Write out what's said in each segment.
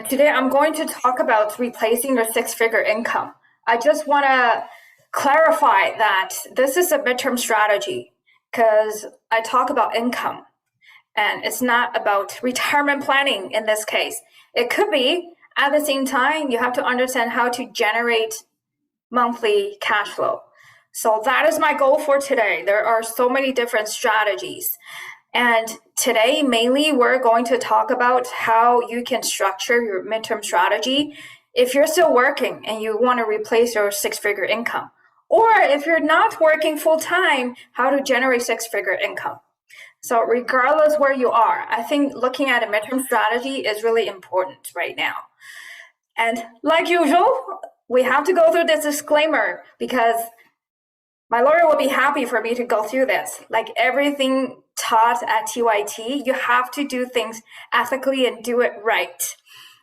today I'm going to talk about replacing your six-figure income. I just want to clarify that this is a midterm strategy because I talk about income and it's not about retirement planning in this case. It could be. At the same time, you have to understand how to generate monthly cash flow. So that is my goal for today. There are so many different strategies. And today, mainly, we're going to talk about how you can structure your midterm strategy if you're still working and you want to replace your six-figure income. Or if you're not working full-time, how to generate six-figure income. So regardless where you are, I think looking at a midterm strategy is really important right now. And like usual, we have to go through this disclaimer because my lawyer will be happy for me to go through this. Like everything taught at TYT, you have to do things ethically and do it right.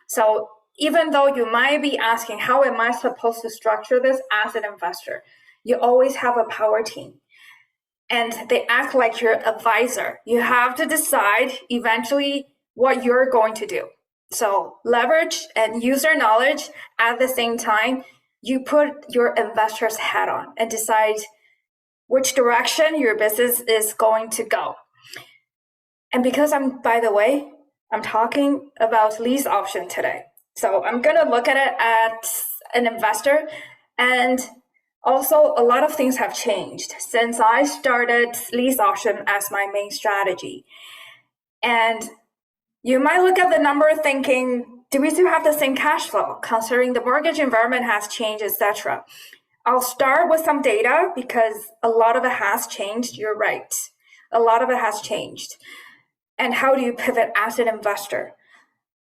So even though you might be asking, how am I supposed to structure this as an investor? You always have a power team. And they act like your advisor. You have to decide eventually what you're going to do. So leverage and use their knowledge at the same time. You put your investor's hat on and decide which direction your business is going to go. And because by the way, I'm talking about lease option today. So I'm going to look at it as an investor. And also a lot of things have changed since I started lease option as my main strategy. And you might look at the number thinking, do we still have the same cash flow considering the mortgage environment has changed, etc. I'll start with some data because a lot of it has changed. You're right. A lot of it has changed. And how do you pivot as an investor?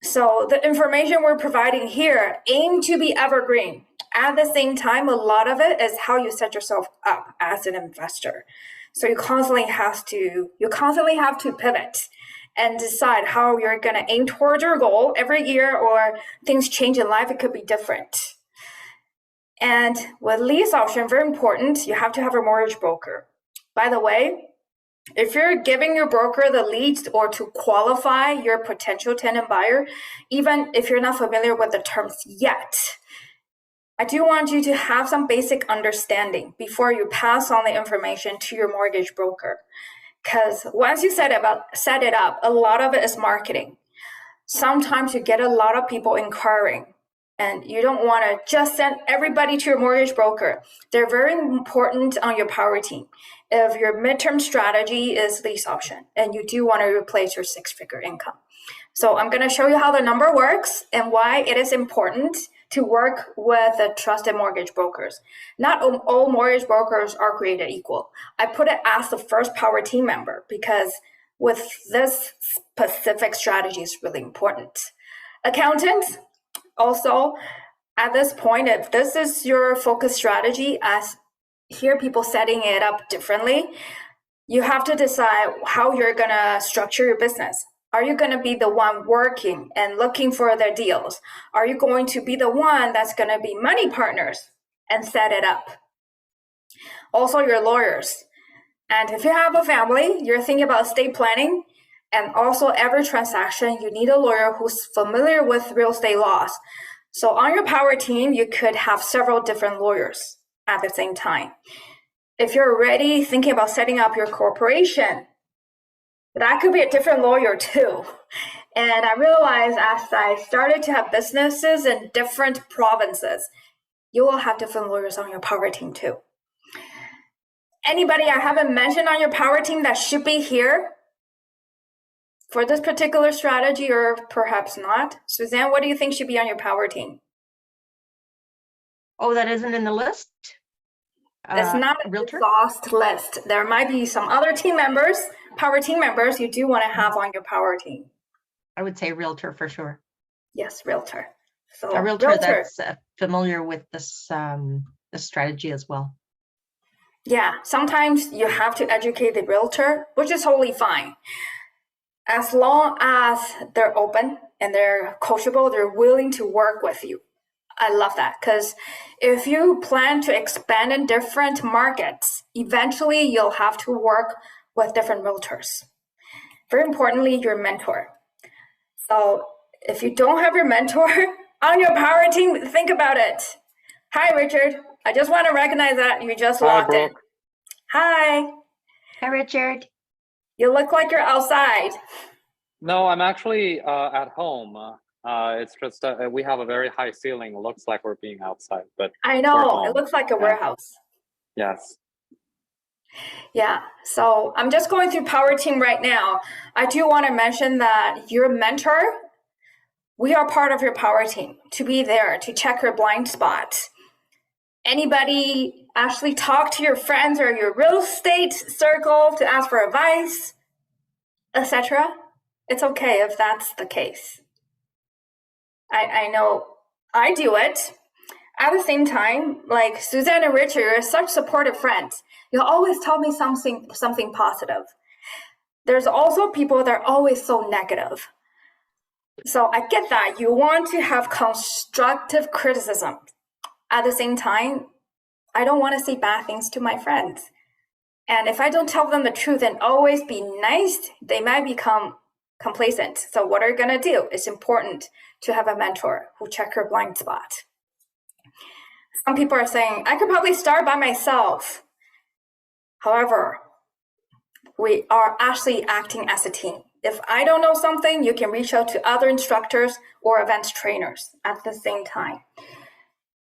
So the information we're providing here aim to be evergreen. At the same time, a lot of it is how you set yourself up as an investor. So you constantly have to pivot and decide how you're going to aim towards your goal every year, or things change in life, it could be different. And with lease option, very important, you have to have a mortgage broker. By the way, if you're giving your broker the leads or to qualify your potential tenant buyer, even if you're not familiar with the terms yet, I do want you to have some basic understanding before you pass on the information to your mortgage broker. Because once you set it up, a lot of it is marketing. Sometimes you get a lot of people inquiring, and you don't want to just send everybody to your mortgage broker. They're very important on your power team. If your midterm strategy is lease option, and you do want to replace your six-figure income. So I'm going to show you how the number works and why it is important to work with the trusted mortgage brokers. Not all mortgage brokers are created equal. I put it as the first power team member because with this specific strategy is really important. Accountants, also at this point, if this is your focus strategy, as hear people setting it up differently, you have to decide how you're going to structure your business. Are you going to be the one working and looking for the deals? Are you going to be the one that's going to be money partners and set it up? Also, your lawyers. And if you have a family, you're thinking about estate planning, and also every transaction, you need a lawyer who's familiar with real estate laws. So on your power team, you could have several different lawyers at the same time. If you're already thinking about setting up your corporation, that could be a different lawyer too. And I realized as I started to have businesses in different provinces, you will have different lawyers on your power team too. Anybody I haven't mentioned on your power team that should be here for this particular strategy, or perhaps not? Suzanne, what do you think should be on your power team? Oh, that isn't in the list? It's not a exhaust list. There might be some other team members, power team members you do want to have on your power team. I would say realtor for sure. Yes, realtor. So a realtor that's familiar with this strategy as well. Yeah, sometimes you have to educate the realtor, which is totally fine. As long as they're open and they're coachable, they're willing to work with you. I love that, because if you plan to expand in different markets, eventually you'll have to work with different realtors. Very importantly, your mentor. So If you don't have your mentor on your power team, think about it. Hi, Richard. I just want to recognize that you just Hi, logged in. Brooke. Hi. Hi, Richard. You look like you're outside. No, I'm actually at home. It's just we have a very high ceiling. Looks like we're being outside, but I we're know. home. It looks like a Yeah. warehouse. Yes. Yeah. So I'm just going through Power Team right now. I do want to mention that your mentor, we are part of your Power Team to be there to check your blind spots. Anybody actually talk to your friends or your real estate circle to ask for advice, etc.? It's okay if that's the case. I know I do it. At the same time, like Suzanne and Richard are such supportive friends. You always tell me something positive. There's also people that are always so negative. So I get that. You want to have constructive criticism. At the same time, I don't want to say bad things to my friends. And if I don't tell them the truth and always be nice, they might become complacent. So what are you going to do? It's important to have a mentor who check your blind spot. Some people are saying, I could probably start by myself. However, we are actually acting as a team. If I don't know something, you can reach out to other instructors or events trainers at the same time.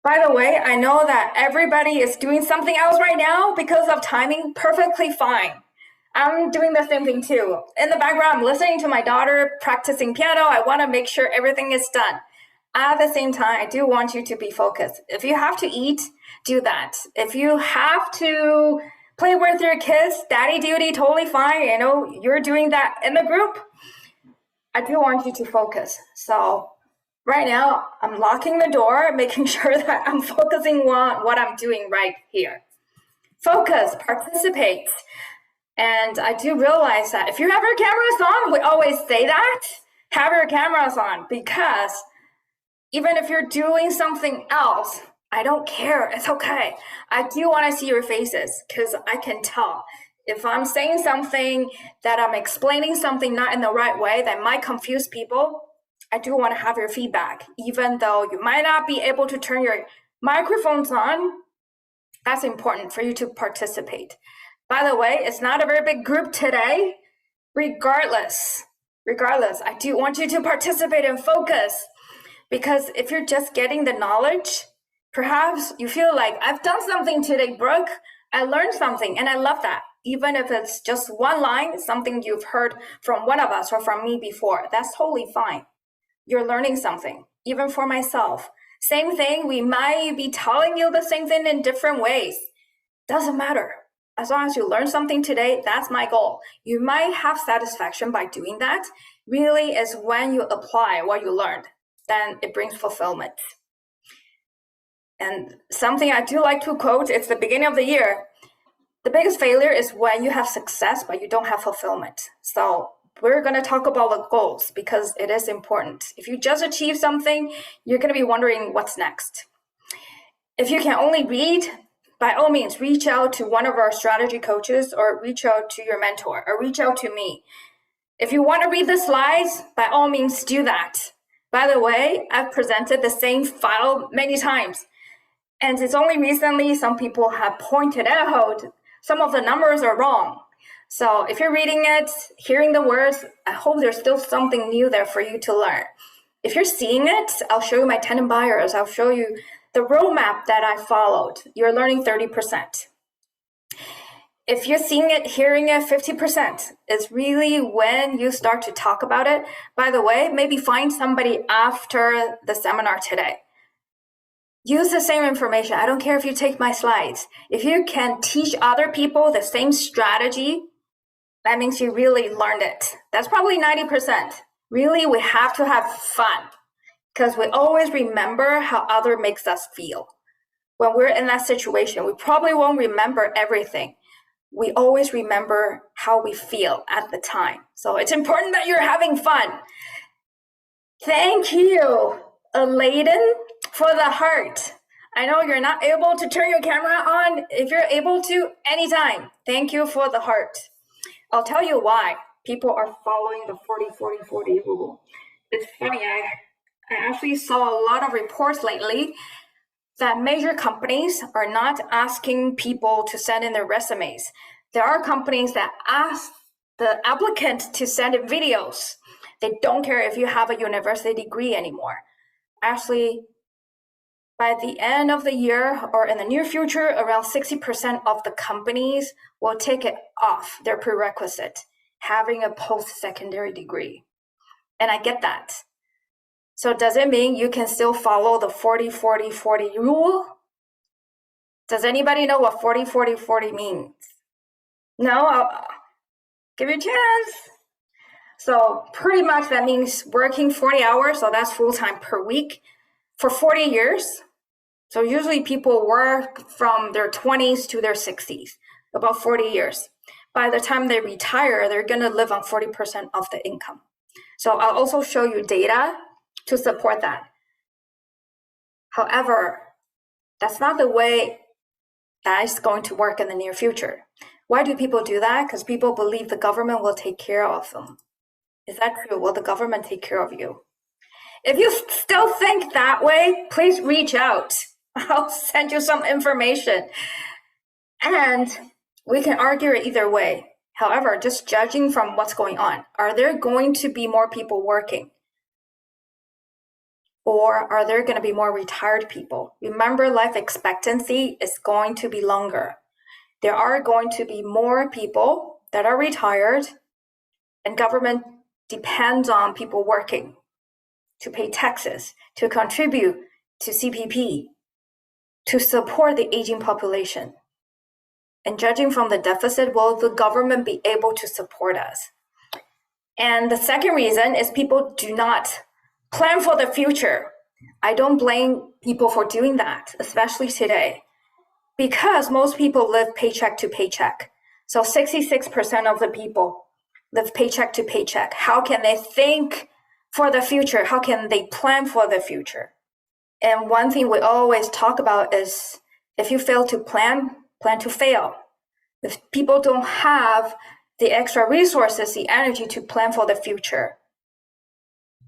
By the way, I know that everybody is doing something else right now because of timing, perfectly fine. I'm doing the same thing too. In the background, I'm listening to my daughter practicing piano. I want to make sure everything is done. At the same time, I do want you to be focused. If you have to eat, do that. If you have to play with your kids, daddy duty, totally fine. You know, you're doing that in the group. I do want you to focus. So right now, I'm locking the door, making sure that I'm focusing on what I'm doing right here. Focus, participate. And I do realize that if you have your cameras on, we always say that, have your cameras on, because even if you're doing something else, I don't care. It's okay. I do want to see your faces because I can tell. If I'm saying something that I'm explaining something not in the right way that might confuse people, I do want to have your feedback. Even though you might not be able to turn your microphones on, that's important for you to participate. By the way, it's not a very big group today. Regardless, I do want you to participate and focus. Because if you're just getting the knowledge, perhaps you feel like, I've done something today, Brooke. I learned something, and I love that. Even if it's just one line, something you've heard from one of us or from me before, that's totally fine. You're learning something, even for myself. Same thing, we might be telling you the same thing in different ways. Doesn't matter. As long as you learn something today, that's my goal. You might have satisfaction by doing that. Really is when you apply what you learned. Then it brings fulfillment. And something I do like to quote, it's the beginning of the year. The biggest failure is when you have success, but you don't have fulfillment. So we're going to talk about the goals because it is important. If you just achieve something, you're going to be wondering what's next. If you can only read, by all means, reach out to one of our strategy coaches or reach out to your mentor or reach out to me. If you want to read the slides, by all means, do that. By the way, I've presented the same file many times, and it's only recently some people have pointed out some of the numbers are wrong. So if you're reading it, hearing the words, I hope there's still something new there for you to learn. If you're seeing it, I'll show you my tenant buyers. I'll show you the roadmap that I followed. You're learning 30%. If you're seeing it, hearing it, 50%, it's really when you start to talk about it. By the way, maybe find somebody after the seminar today. Use the same information. I don't care if you take my slides. If you can teach other people the same strategy, that means you really learned it. That's probably 90%. Really, we have to have fun because we always remember how other makes us feel. When we're in that situation, we probably won't remember everything. We always remember how we feel at the time. So it's important that you're having fun. Thank you, Eladen, for the heart. I know you're not able to turn your camera on. If you're able to, anytime. Thank you for the heart. I'll tell you why people are following the 40-40-40 rule. It's funny, I actually saw a lot of reports lately that major companies are not asking people to send in their resumes. There are companies that ask the applicant to send in videos. They don't care if you have a university degree anymore. Actually, by the end of the year or in the near future, around 60% of the companies will take it off their prerequisite, having a post-secondary degree. And I get that. So does it mean you can still follow the 40-40-40 rule? Does anybody know what 40-40-40 means? No? I'll give you a chance. So pretty much that means working 40 hours, so that's full-time per week, for 40 years. So usually people work from their 20s to their 60s, about 40 years. By the time they retire, they're going to live on 40% of the income. So I'll also show you data to support that. However, that's not the way that is going to work in the near future. Why do people do that? Because people believe the government will take care of them. Is that true? Will the government take care of you? If you still think that way, please reach out. I'll send you some information. And we can argue it either way. However, just judging from what's going on, are there going to be more people working? Or are there going to be more retired people? Remember, life expectancy is going to be longer. There are going to be more people that are retired, and government depends on people working to pay taxes, to contribute to CPP, to support the aging population. And judging from the deficit, will the government be able to support us? And the second reason is people do not plan for the future. I don't blame people for doing that, especially today, because most people live paycheck to paycheck. So 66% of the people live paycheck to paycheck. How can they think for the future? How can they plan for the future? And one thing we always talk about is if you fail to plan, plan to fail. If people don't have the extra resources, the energy to plan for the future,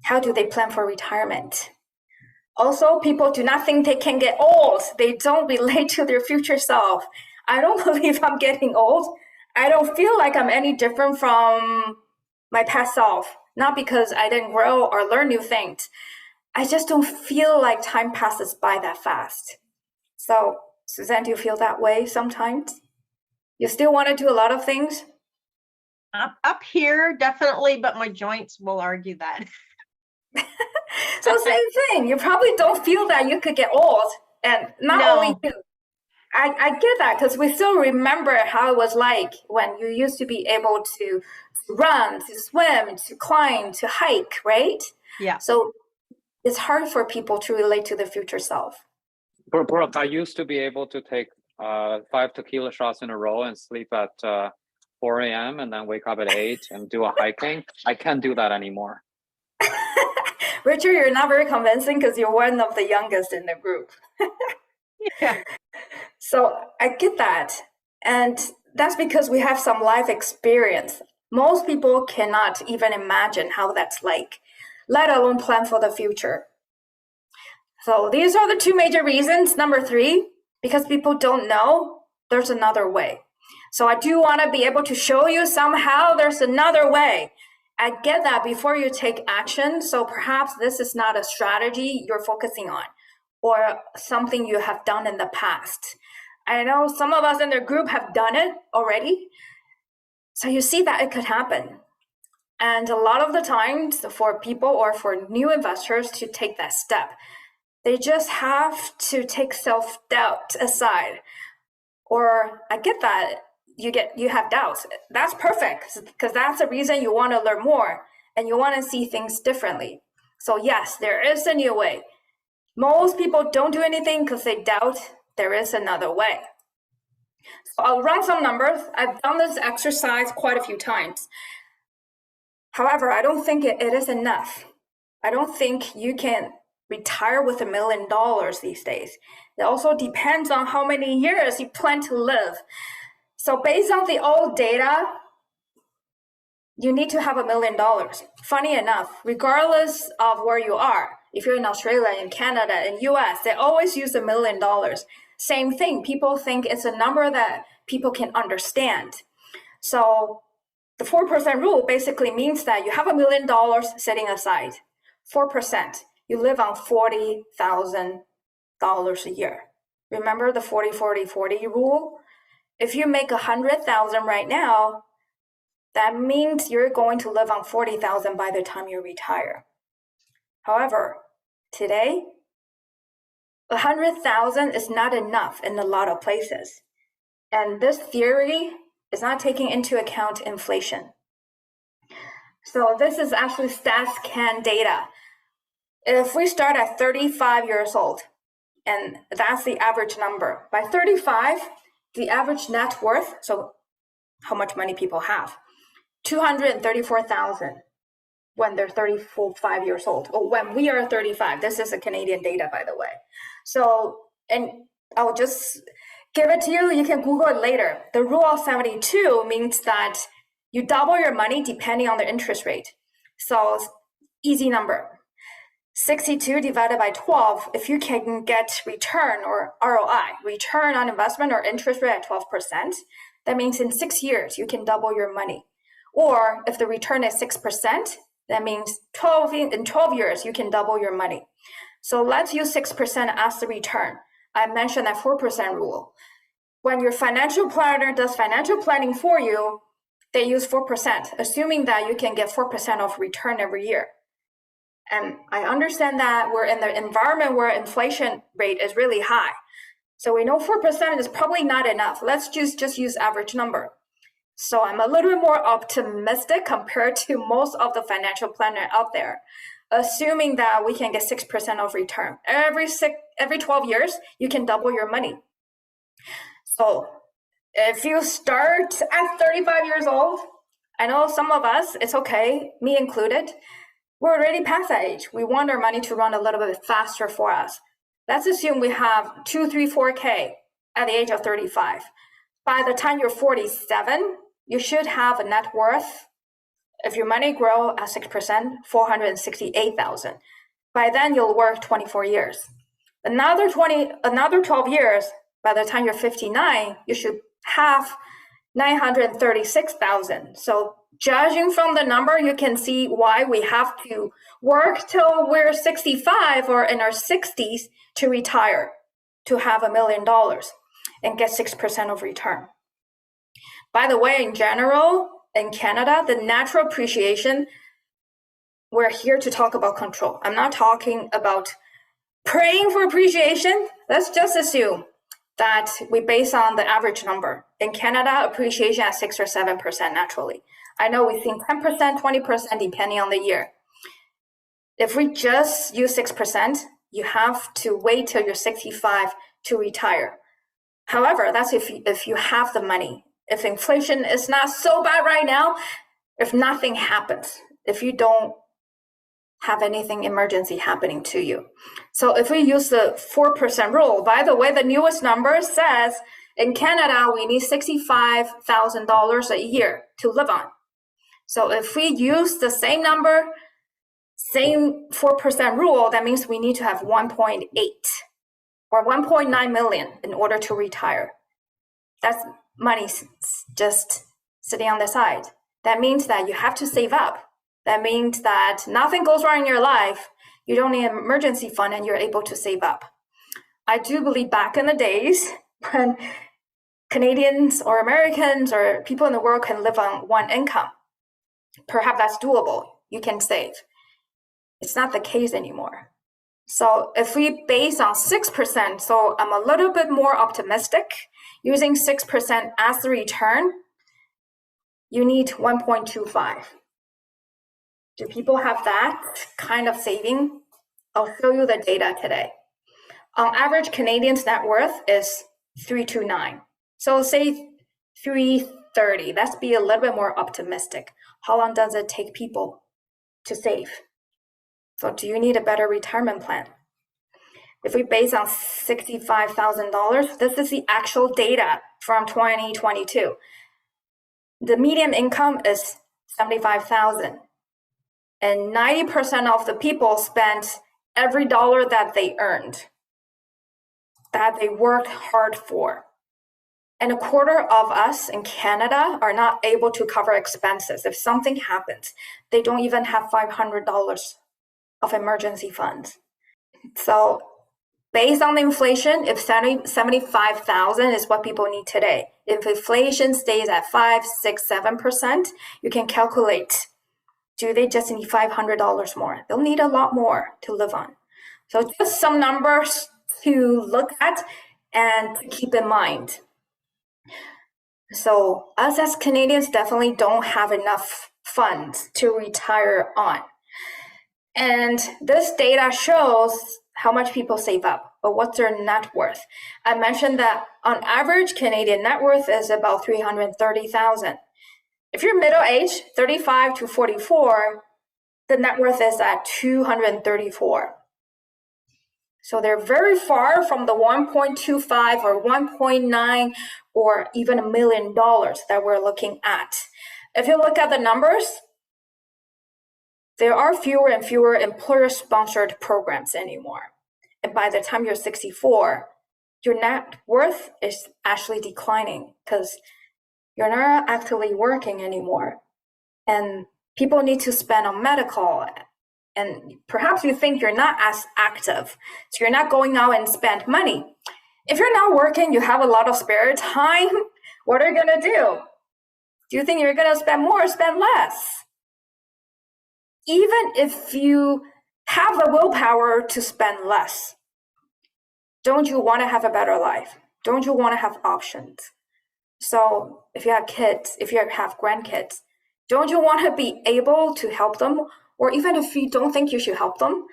how do they plan for retirement? Also, people do not think they can get old. They don't relate to their future self. I don't believe I'm getting old. I don't feel like I'm any different from my past self. Not because I didn't grow or learn new things. I just don't feel like time passes by that fast. So, Suzanne, do you feel that way sometimes? You still want to do a lot of things? Up here, definitely, but my joints will argue that. So same thing. You probably don't feel that you could get old. And not only you. I get that because we still remember how it was like when you used to be able to run, to swim, to climb, to hike, right? Yeah. So it's hard for people to relate to the future self. Brooke, I used to be able to take 5 tequila shots in a row and sleep at 4 a.m. and then wake up at 8 and do a hiking. I can't do that anymore. Richard, you're not very convincing because you're one of the youngest in the group. Yeah. So I get that. And that's because we have some life experience. Most people cannot even imagine how that's like, let alone plan for the future. So these are the two major reasons. Number 3, because people don't know there's another way. So I do want to be able to show you somehow there's another way. I get that before you take action. So perhaps this is not a strategy you're focusing on or something you have done in the past. I know some of us in the group have done it already. So you see that it could happen. And a lot of the times for people or for new investors to take that step, they just have to take self-doubt aside. Or I get that you have doubts. That's perfect because that's the reason you want to learn more and you want to see things differently. So yes, there is a new way. Most people don't do anything because they doubt there is another way. So I'll run some numbers. I've done this exercise quite a few times. However, I don't think it is enough. I don't think you can retire with $1 million these days. It also depends on how many years you plan to live. So based on the old data, you need to have $1 million. Funny enough, regardless of where you are, if you're in Australia, in Canada, in US, they always use $1 million. Same thing, people think it's a number that people can understand. So the 4% rule basically means that you have $1 million sitting aside. 4%, you live on $40,000 a year. Remember the 40-40-40 rule? If you make 100,000 right now, that means you're going to live on 40,000 by the time you retire. However, today, 100,000 is not enough in a lot of places. And this theory is not taking into account inflation. So this is actually StatsCan data. If we start at 35 years old, and that's the average number, by 35, the average net worth, so how much money people have, 234,000 when they're 35 years old, or when we are 35. This is a Canadian data, by the way. So, and I'll just give it to you. You can Google it later. The rule of 72 means that you double your money depending on the interest rate. So easy number. 62 divided by 12, if you can get return or ROI, return on investment or interest rate at 12%, that means in 6 years, you can double your money. Or if the return is 6%, that means in 12 years, you can double your money. So let's use 6% as the return. I mentioned that 4% rule. When your financial planner does financial planning for you, they use 4%, assuming that you can get 4% of return every year. And I understand that we're in the environment where inflation rate is really high. So we know 4% is probably not enough. Let's just use average number. So I'm a little bit more optimistic compared to most of the financial planner out there, assuming that we can get 6% of return. Every 12 years, you can double your money. So if you start at 35 years old, I know some of us, it's okay, me included, we're already past that age. We want our money to run a little bit faster for us. Let's assume we have 2, 3, 4K at the age of 35. By the time you're 47, you should have a net worth, if your money grow at 6%, 468,000. By then you'll work 24 years. Another 12 years, by the time you're 59, you should have 936,000. So judging from the number, you can see why we have to work till we're 65 or in our 60s to retire, to have $1 million and get 6% of return. By the way, in general, in Canada, the natural appreciation, we're here to talk about control. I'm not talking about praying for appreciation. Let's just assume that we base on the average number. In Canada, appreciation at 6 or 7% naturally. I know we think 10%, 20% depending on the year. If we just use 6%, you have to wait till you're 65 to retire. However, that's if you have the money. If inflation is not so bad right now, if nothing happens, if you don't have anything emergency happening to you. So if we use the 4% rule, by the way, the newest number says in Canada, we need $65,000 a year to live on. So if we use the same number, same 4% rule, that means we need to have 1.8 or 1.9 million in order to retire. That's money just sitting on the side. That means that you have to save up. That means that nothing goes wrong in your life. You don't need an emergency fund and you're able to save up. I do believe back in the days when Canadians or Americans or people in the world can live on one income, perhaps that's doable. You can save. It's not the case anymore. So if we base on 6%, so I'm a little bit more optimistic, using 6% as the return, you need 1.25. Do people have that kind of saving? I'll show you the data today. On average, Canadians' net worth is 329. So say 330. Let's be a little bit more optimistic. How long does it take people to save? So do you need a better retirement plan? If we base on $65,000, this is the actual data from 2022. The median income is $75,000. And 90% of the people spent every dollar that they earned, that they worked hard for. And a quarter of us in Canada are not able to cover expenses. If something happens, they don't even have $500 of emergency funds. So based on the inflation, if 75,000 is what people need today, if inflation stays at 5, 6, 7%, you can calculate, do they just need $500 more? They'll need a lot more to live on. So just some numbers to look at and to keep in mind. So us as Canadians definitely don't have enough funds to retire on. And this data shows how much people save up, but what's their net worth? I mentioned that on average, Canadian net worth is about $330,000. If you're middle-aged, 35 to 44, the net worth is at $234,000. So they're very far from the 1.25 or 1.9 or even $1 million that we're looking at. If you look at the numbers, there are fewer and fewer employer-sponsored programs anymore. And by the time you're 64, your net worth is actually declining because you're not actively working anymore. And people need to spend on medical. And perhaps you think you're not as active, so you're not going out and spend money. If you're not working, you have a lot of spare time, what are you going to do? Do you think you're going to spend more or spend less? Even if you have the willpower to spend less, don't you want to have a better life? Don't you want to have options? So if you have kids, if you have grandkids, don't you want to be able to help them? Or even if you don't think you should help them?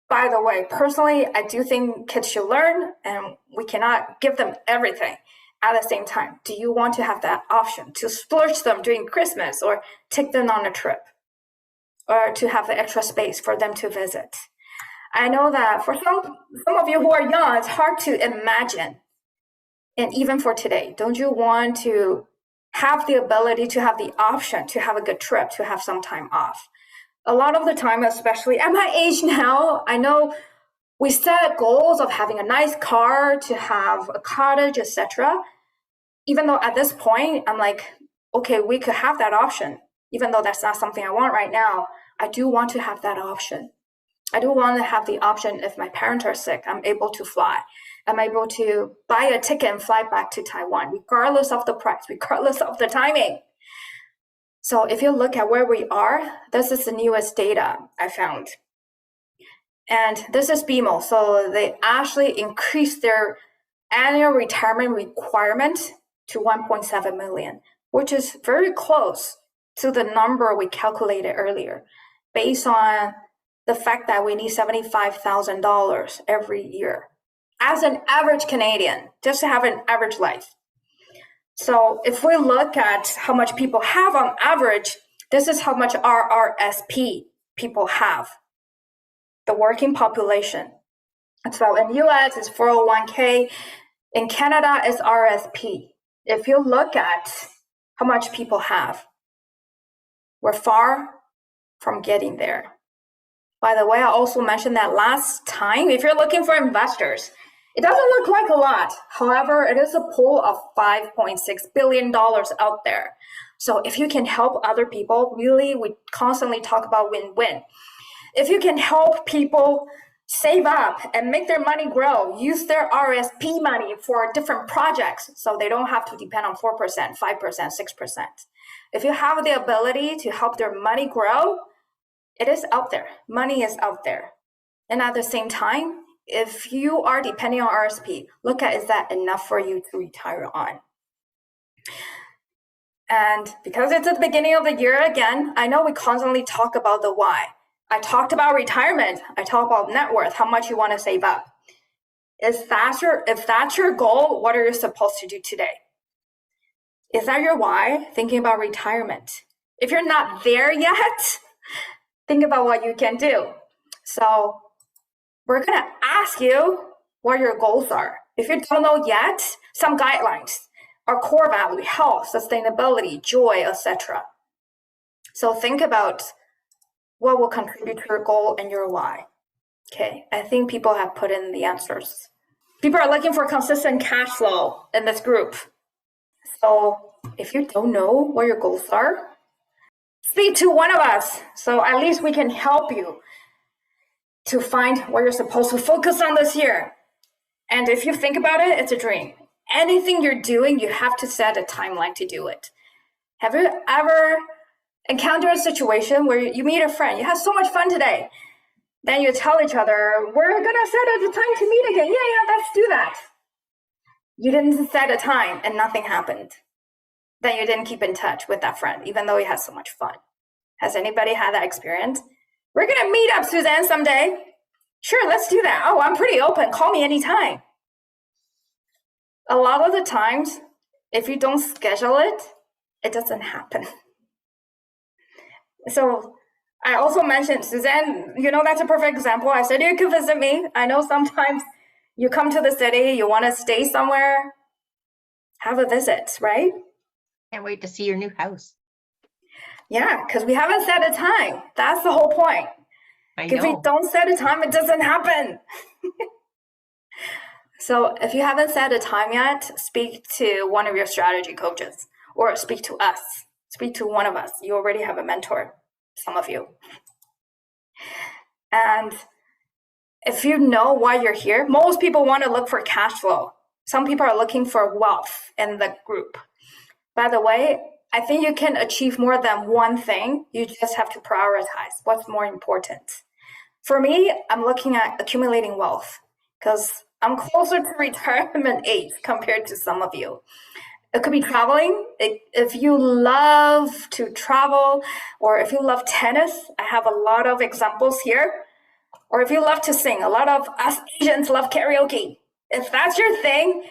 By the way, personally, I do think kids should learn, and we cannot give them everything at the same time. Do you want to have that option to splurge them during Christmas or take them on a trip or to have the extra space for them to visit? I know that for some of you who are young, it's hard to imagine. And even for today, don't you want to have the ability to have the option to have a good trip, to have some time off? A lot of the time, especially at my age now, I know we set goals of having a nice car, to have a cottage, etc. Even though at this point, I'm like, okay, we could have that option. Even though that's not something I want right now, I do want to have that option. I do want to have the option if my parents are sick, I'm able to fly. I'm able to buy a ticket and fly back to Taiwan, regardless of the price, regardless of the timing. So if you look at where we are, this is the newest data I found. And this is BMO. So they actually increased their annual retirement requirement to 1.7 million, which is very close to the number we calculated earlier, based on the fact that we need $75,000 every year as an average Canadian, just to have an average life. So if we look at how much people have on average, this is how much RRSP people have, the working population. So in US, it's 401k. In Canada, it's RSP. If you look at how much people have, we're far from getting there. By the way, I also mentioned that last time, if you're looking for investors, it doesn't look like a lot. However, it is a pool of $5.6 billion out there. So if you can help other people, really, we constantly talk about win-win. If you can help people save up and make their money grow, use their RSP money for different projects so they don't have to depend on 4%, 5%, 6%. If you have the ability to help their money grow, it is out there. Money is out there. And at the same time, if you are depending on RSP, look at, is that enough for you to retire on? And because it's at the beginning of the year again, I know we constantly talk about the why. I talked about retirement. I talked about net worth, how much you want to save up. If that's your goal, what are you supposed to do today? Is that your why? Thinking about retirement. If you're not there yet, think about what you can do. So we're going to ask you what your goals are. If you don't know yet, some guidelines, our core value, health, sustainability, joy, etc. So think about what will contribute to your goal and your why. Okay, I think people have put in the answers. People are looking for consistent cash flow in this group. So if you don't know what your goals are, speak to one of us. So at least we can help you to find what you're supposed to focus on this year. And if you think about it, it's a dream. Anything you're doing, you have to set a timeline to do it. Have you ever encountered a situation where you meet a friend, you have so much fun today, then you tell each other, we're gonna set a time to meet again. Yeah, let's do that. You didn't set a time and nothing happened. Then you didn't keep in touch with that friend, even though you had so much fun. Has anybody had that experience? We're gonna meet up, Suzanne, someday. Sure, let's do that. Oh, I'm pretty open. Call me anytime. A lot of the times, if you don't schedule it, it doesn't happen. So I also mentioned, Suzanne, that's a perfect example. I said you could visit me. I know sometimes you come to the city, you want to stay somewhere, have a visit, right? Can't wait to see your new house. Yeah, because we haven't set a time. That's the whole point. If we don't set a time, it doesn't happen. So if you haven't set a time yet, speak to one of your strategy coaches or speak to us. Speak to one of us. You already have a mentor, some of you. And if you know why you're here, most people want to look for cash flow. Some people are looking for wealth in the group. By the way, I think you can achieve more than one thing. You just have to prioritize what's more important. For me, I'm looking at accumulating wealth because I'm closer to retirement age compared to some of you. It could be traveling. If you love to travel, or if you love tennis, I have a lot of examples here. Or if you love to sing, a lot of us Asians love karaoke. If that's your thing,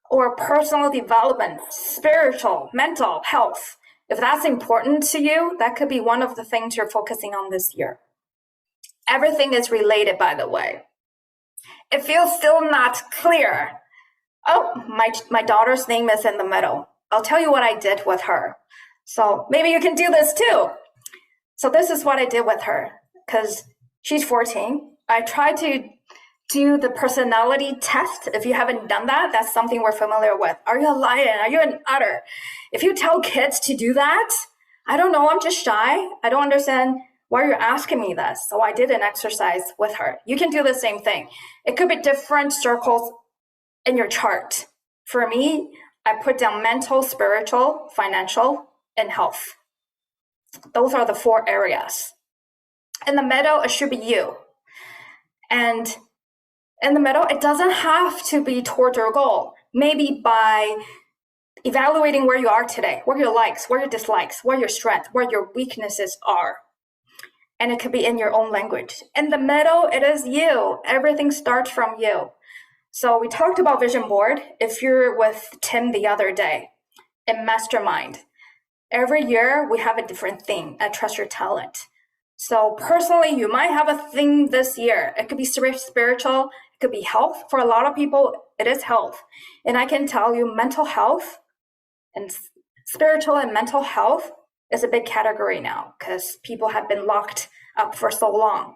or personal development, spiritual, mental health, if that's important to you, that could be one of the things you're focusing on this year. Everything is related, by the way. If you're still not clear, oh, my daughter's name is in the middle. I'll tell you what I did with her. So maybe you can do this too. So this is what I did with her because she's 14. I tried to do the personality test. If you haven't done that, that's something we're familiar with. Are you a lion? Are you an otter? If you tell kids to do that, I don't know, I'm just shy. I don't understand why you're asking me this. So I did an exercise with her. You can do the same thing. It could be different circles in your chart. For me, I put down mental, spiritual, financial, and health. Those are the 4 areas. In the middle, it should be you. And in the middle, it doesn't have to be towards your goal. Maybe by evaluating where you are today, what your likes, what your dislikes, what your strengths, what your weaknesses are. And it could be in your own language. In the middle, it is you. Everything starts from you. So we talked about vision board. If you're with Tim the other day in Mastermind, every year we have a different theme at Trust Your Talent. So personally, you might have a thing this year. It could be spiritual, it could be health. For a lot of people, it is health. And I can tell you mental health and spiritual and mental health is a big category now because people have been locked up for so long.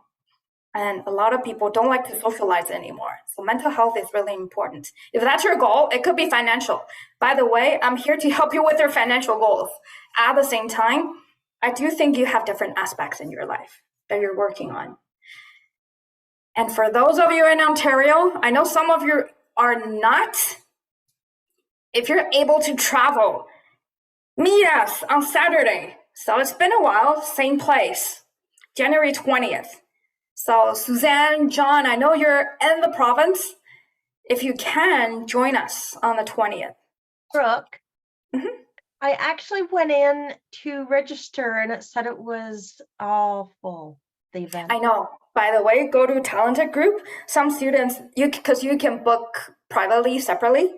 And a lot of people don't like to socialize anymore. So mental health is really important. If that's your goal, it could be financial. By the way, I'm here to help you with your financial goals. At the same time, I do think you have different aspects in your life that you're working on. And for those of you in Ontario, I know some of you are not. If you're able to travel, meet us on Saturday. So it's been a while, same place, January 20th. So Suzanne, John, I know you're in the province. If you can, join us on the 20th. Brooke, I actually went in to register and it said it was all full, the event. I know. By the way, go to Talented Group. Some students, because you can book privately, separately.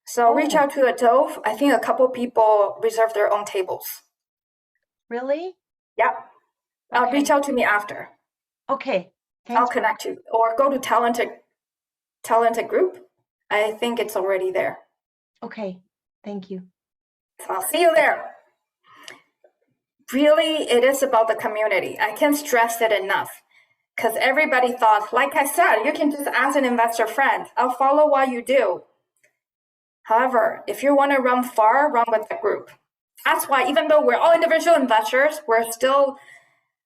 So reach out to Adove. I think a couple people reserve their own tables. Really? Yeah. Okay. Reach out to me after. Okay. Thanks. I'll connect you. Or go to Talented Group. I think it's already there. Okay. Thank you. So I'll see you there. really, it is about the community. I can't stress it enough because everybody thought, like I said, you can just ask an investor friend, I'll follow what you do. However, if you want to run far, run with the group. That's why even though we're all individual investors, we're still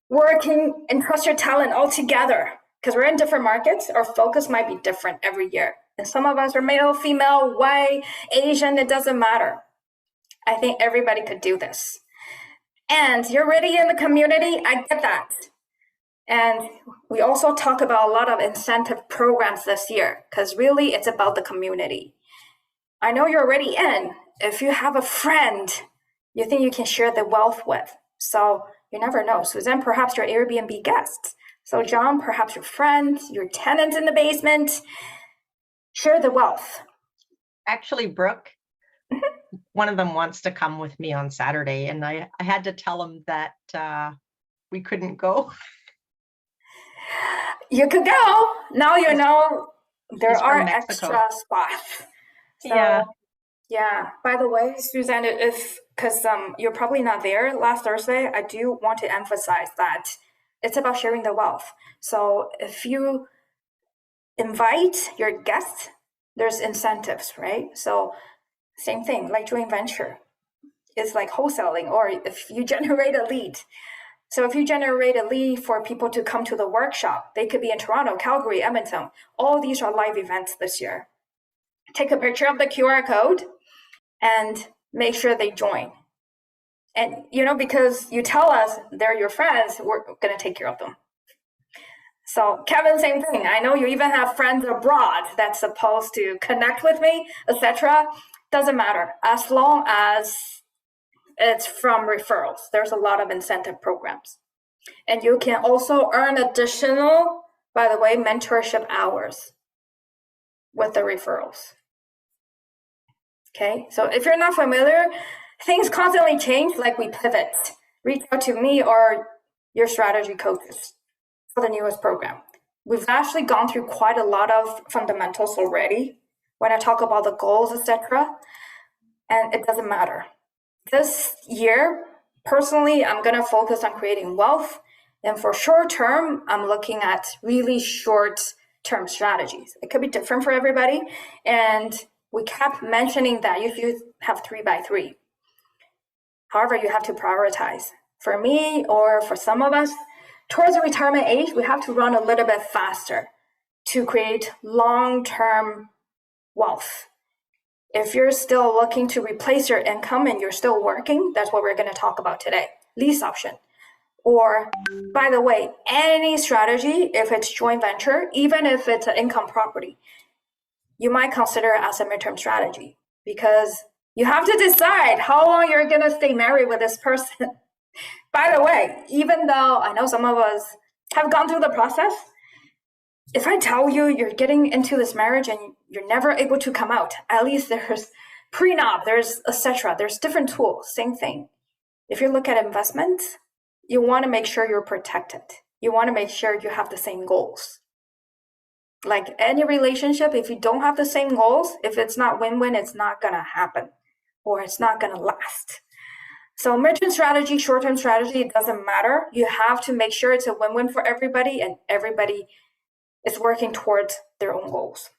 working and trust your talent all together because we're in different markets. Our focus might be different every year. And some of us are male, female, white, Asian, it doesn't matter. I think everybody could do this. And you're already in the community, I get that. And we also talk about a lot of incentive programs this year because really it's about the community. I know you're already in. If you have a friend you think you can share the wealth with, so you never know. Suzanne, perhaps your Airbnb guests. So John, perhaps your friends, your tenants in the basement. Share the wealth. Actually, Brooke, one of them wants to come with me on Saturday, and I had to tell him that we couldn't go. You could go. Now you know there He's from are Mexico. extra spots. So, Yeah. Yeah. By the way, Suzanne, because you're probably not there last Thursday, I do want to emphasize that it's about sharing the wealth. So if you invite your guests, there's incentives, right? So same thing, like joint venture. It's like wholesaling, or if you generate a lead. So if you generate a lead for people to come to the workshop, they could be in Toronto, Calgary, Edmonton. All these are live events this year. Take a picture of the QR code and make sure they join. And, because you tell us they're your friends, we're going to take care of them. So Kevin, same thing. I know you even have friends abroad that's supposed to connect with me, etc. Doesn't matter. As long as it's from referrals. There's a lot of incentive programs. And you can also earn additional, by the way, mentorship hours with the referrals. Okay, so if you're not familiar, things constantly change, like we pivot. Reach out to me or your strategy coaches for the newest program. We've actually gone through quite a lot of fundamentals already when I talk about the goals, etc. And it doesn't matter. This year, personally, I'm going to focus on creating wealth. And for short term, I'm looking at really short term strategies. It could be different for everybody. And we kept mentioning that if you have 3x3. However, you have to prioritize. For me, or for some of us, towards the retirement age, we have to run a little bit faster to create long-term wealth. If you're still looking to replace your income and you're still working, that's what we're going to talk about today. Lease option. Or, by the way, any strategy, if it's joint venture, even if it's an income property, you might consider it as a midterm strategy because you have to decide how long you're going to stay married with this person. By the way, even though I know some of us have gone through the process, if I tell you you're getting into this marriage and you're never able to come out, at least there's prenup, there's etc. There's different tools, same thing. If you look at investments, you want to make sure you're protected. You want to make sure you have the same goals. Like any relationship, if you don't have the same goals, if it's not win-win, it's not going to happen or it's not going to last. So midterm strategy, short-term strategy, it doesn't matter. You have to make sure it's a win-win for everybody and everybody is working towards their own goals.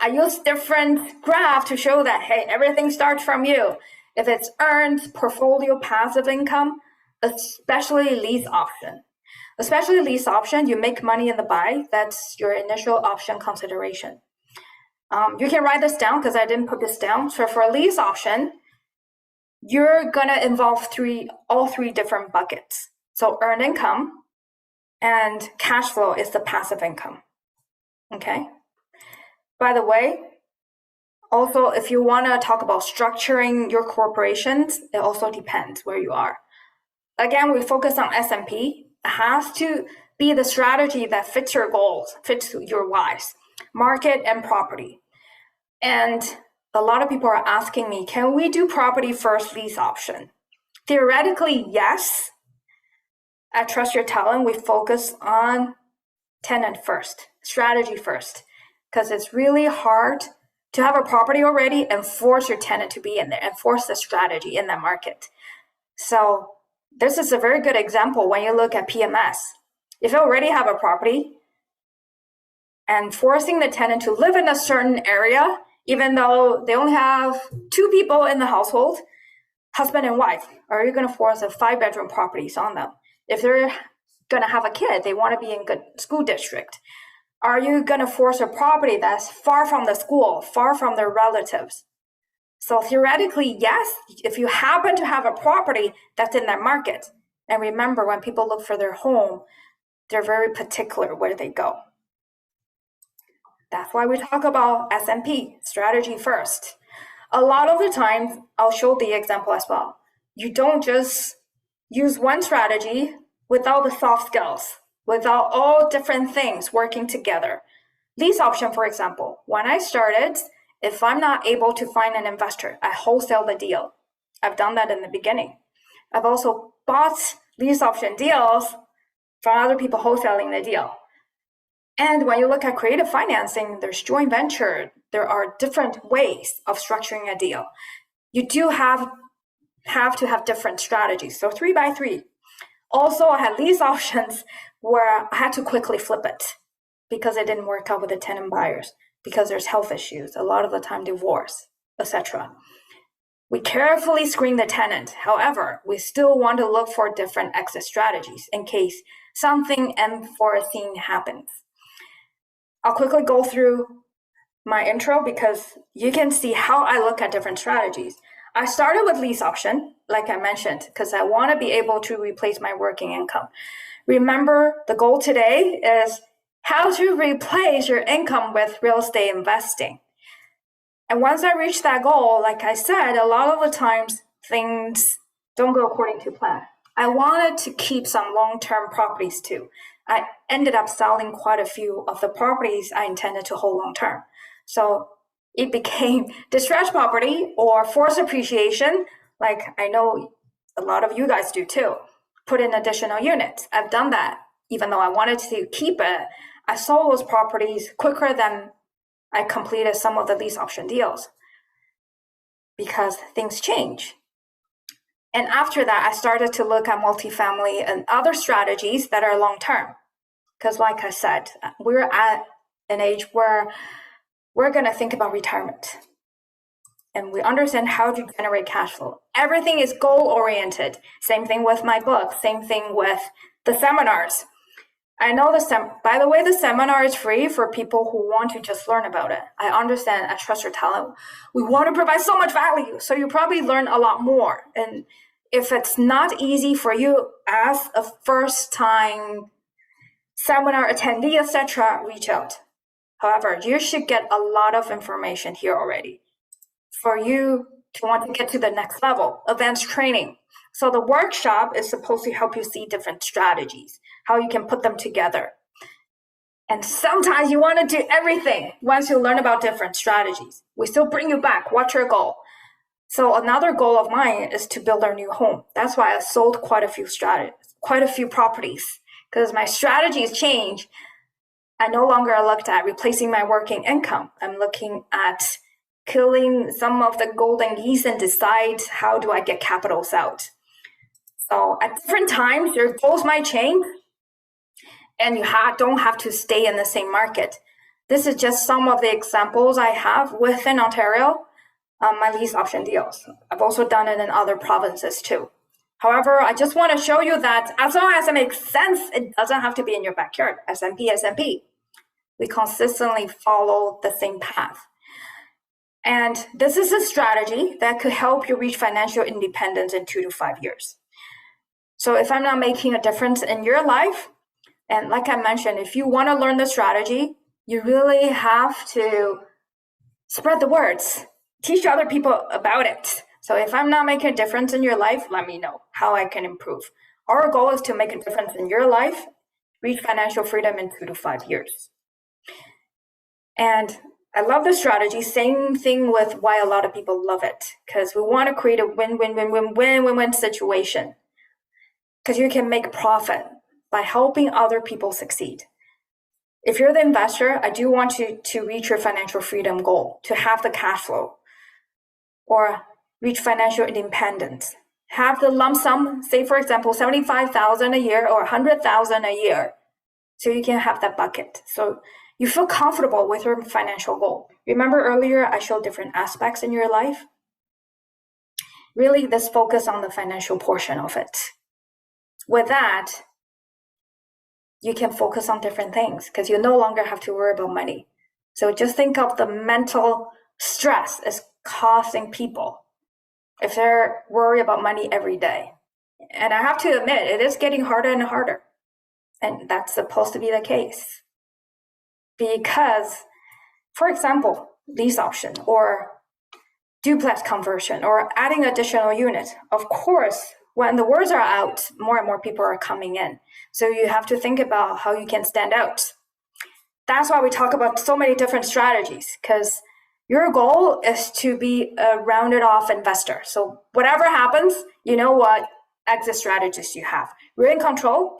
I use different graphs to show that, hey, everything starts from you. If it's earned, portfolio, passive income, especially lease option. Especially lease option, you make money in the buy. That's your initial option consideration. You can write this down because I didn't put this down. So for a lease option, you're going to involve all three different buckets. So earned income and cash flow is the passive income. Okay. By the way, also, if you want to talk about structuring your corporations, it also depends where you are. Again, we focus on S&P. It has to be the strategy that fits your goals, fits your whys, market and property. And a lot of people are asking me, can we do property first, lease option? Theoretically, yes. At Trust Your Talent, we focus on tenant first, strategy first, because it's really hard to have a property already and force your tenant to be in there and force the strategy in that market. So This is a very good example when you look at PMS. If you already have a property and forcing the tenant to live in a certain area, even though they only have 2 people in the household, husband and wife, are you going to force a 5-bedroom properties on them? If they're going to have a kid, they want to be in good school district. Are you going to force a property that's far from the school, far from their relatives? So theoretically, yes, if you happen to have a property that's in that market, and remember, when people look for their home, they're very particular where they go. That's why we talk about SMP, strategy first. A lot of the times, I'll show the example as well. You don't just use one strategy without the soft skills, without all different things working together. Lease option, for example, when I started, if I'm not able to find an investor, I wholesale the deal. I've done that in the beginning. I've also bought lease option deals from other people wholesaling the deal. And when you look at creative financing, there's joint venture. There are different ways of structuring a deal. You do have to have different strategies. So 3x3. Also, I had lease options where I had to quickly flip it because it didn't work out with the tenant buyers, because there's health issues, a lot of the time divorce, etc. We carefully screen the tenant. However, we still want to look for different exit strategies in case something unforeseen happens. I'll quickly go through my intro because you can see how I look at different strategies. I started with lease option, like I mentioned, because I want to be able to replace my working income. Remember, the goal today is how to replace your income with real estate investing. And once I reach that goal, like I said, a lot of the times things don't go according to plan. I wanted to keep some long-term properties too. I ended up selling quite a few of the properties I intended to hold long-term. So it became distressed property or forced appreciation, like I know a lot of you guys do too. Put in additional units. I've done that. Even though I wanted to keep it, I sold those properties quicker than I completed some of the lease option deals because things change. And after that, I started to look at multifamily and other strategies that are long-term. Because like I said, we're at an age where we're going to think about retirement. And we understand how to generate cash flow. Everything is goal-oriented. Same thing with my book. Same thing with the seminars. I know by the way, the seminar is free for people who want to just learn about it. I understand at Trust Your Talent, we want to provide so much value. So you probably learn a lot more. And if it's not easy for you as a first-time seminar attendee, etc., reach out. However, you should get a lot of information here already for you to want to get to the next level, advanced training. So the workshop is supposed to help you see different strategies, how you can put them together. And sometimes you want to do everything once you learn about different strategies. We still bring you back. What's your goal? So another goal of mine is to build our new home. That's why I sold quite a few properties, because my strategies change. I no longer looked at replacing my working income. I'm looking at killing some of the golden geese and decide how do I get capitals out. So at different times, your goals might change and you don't have to stay in the same market. This is just some of the examples I have within Ontario, my lease option deals. I've also done it in other provinces too. However, I just want to show you that as long as it makes sense, it doesn't have to be in your backyard. SMP. We consistently follow the same path. And this is a strategy that could help you reach financial independence in 2 to 5 years. So if I'm not making a difference in your life, and like I mentioned, if you want to learn the strategy, you really have to spread the words, teach other people about it. So if I'm not making a difference in your life, let me know how I can improve. Our goal is to make a difference in your life, reach financial freedom in 2 to 5 years. And I love the strategy. Same thing with why a lot of people love it, because we want to create a win-win-win-win-win-win-win situation. Because you can make profit by helping other people succeed. If you're the investor, I do want you to reach your financial freedom goal, to have the cash flow, or reach financial independence. have the lump sum, say for example, 75,000 a year or 100,000 a year. So you can have that bucket. So you feel comfortable with your financial goal. Remember earlier I showed different aspects in your life? Really, let's focus on the financial portion of it. With that, you can focus on different things because you no longer have to worry about money. So just think of the mental stress it's causing people if they're worried about money every day. And I have to admit, it is getting harder and harder. And that's supposed to be the case. Because, for example, lease option or duplex conversion or adding additional units, of course, when the words are out, more and more people are coming in. So you have to think about how you can stand out. That's why we talk about so many different strategies, because your goal is to be a rounded off investor. So whatever happens, you know what exit strategies you have. You're in control.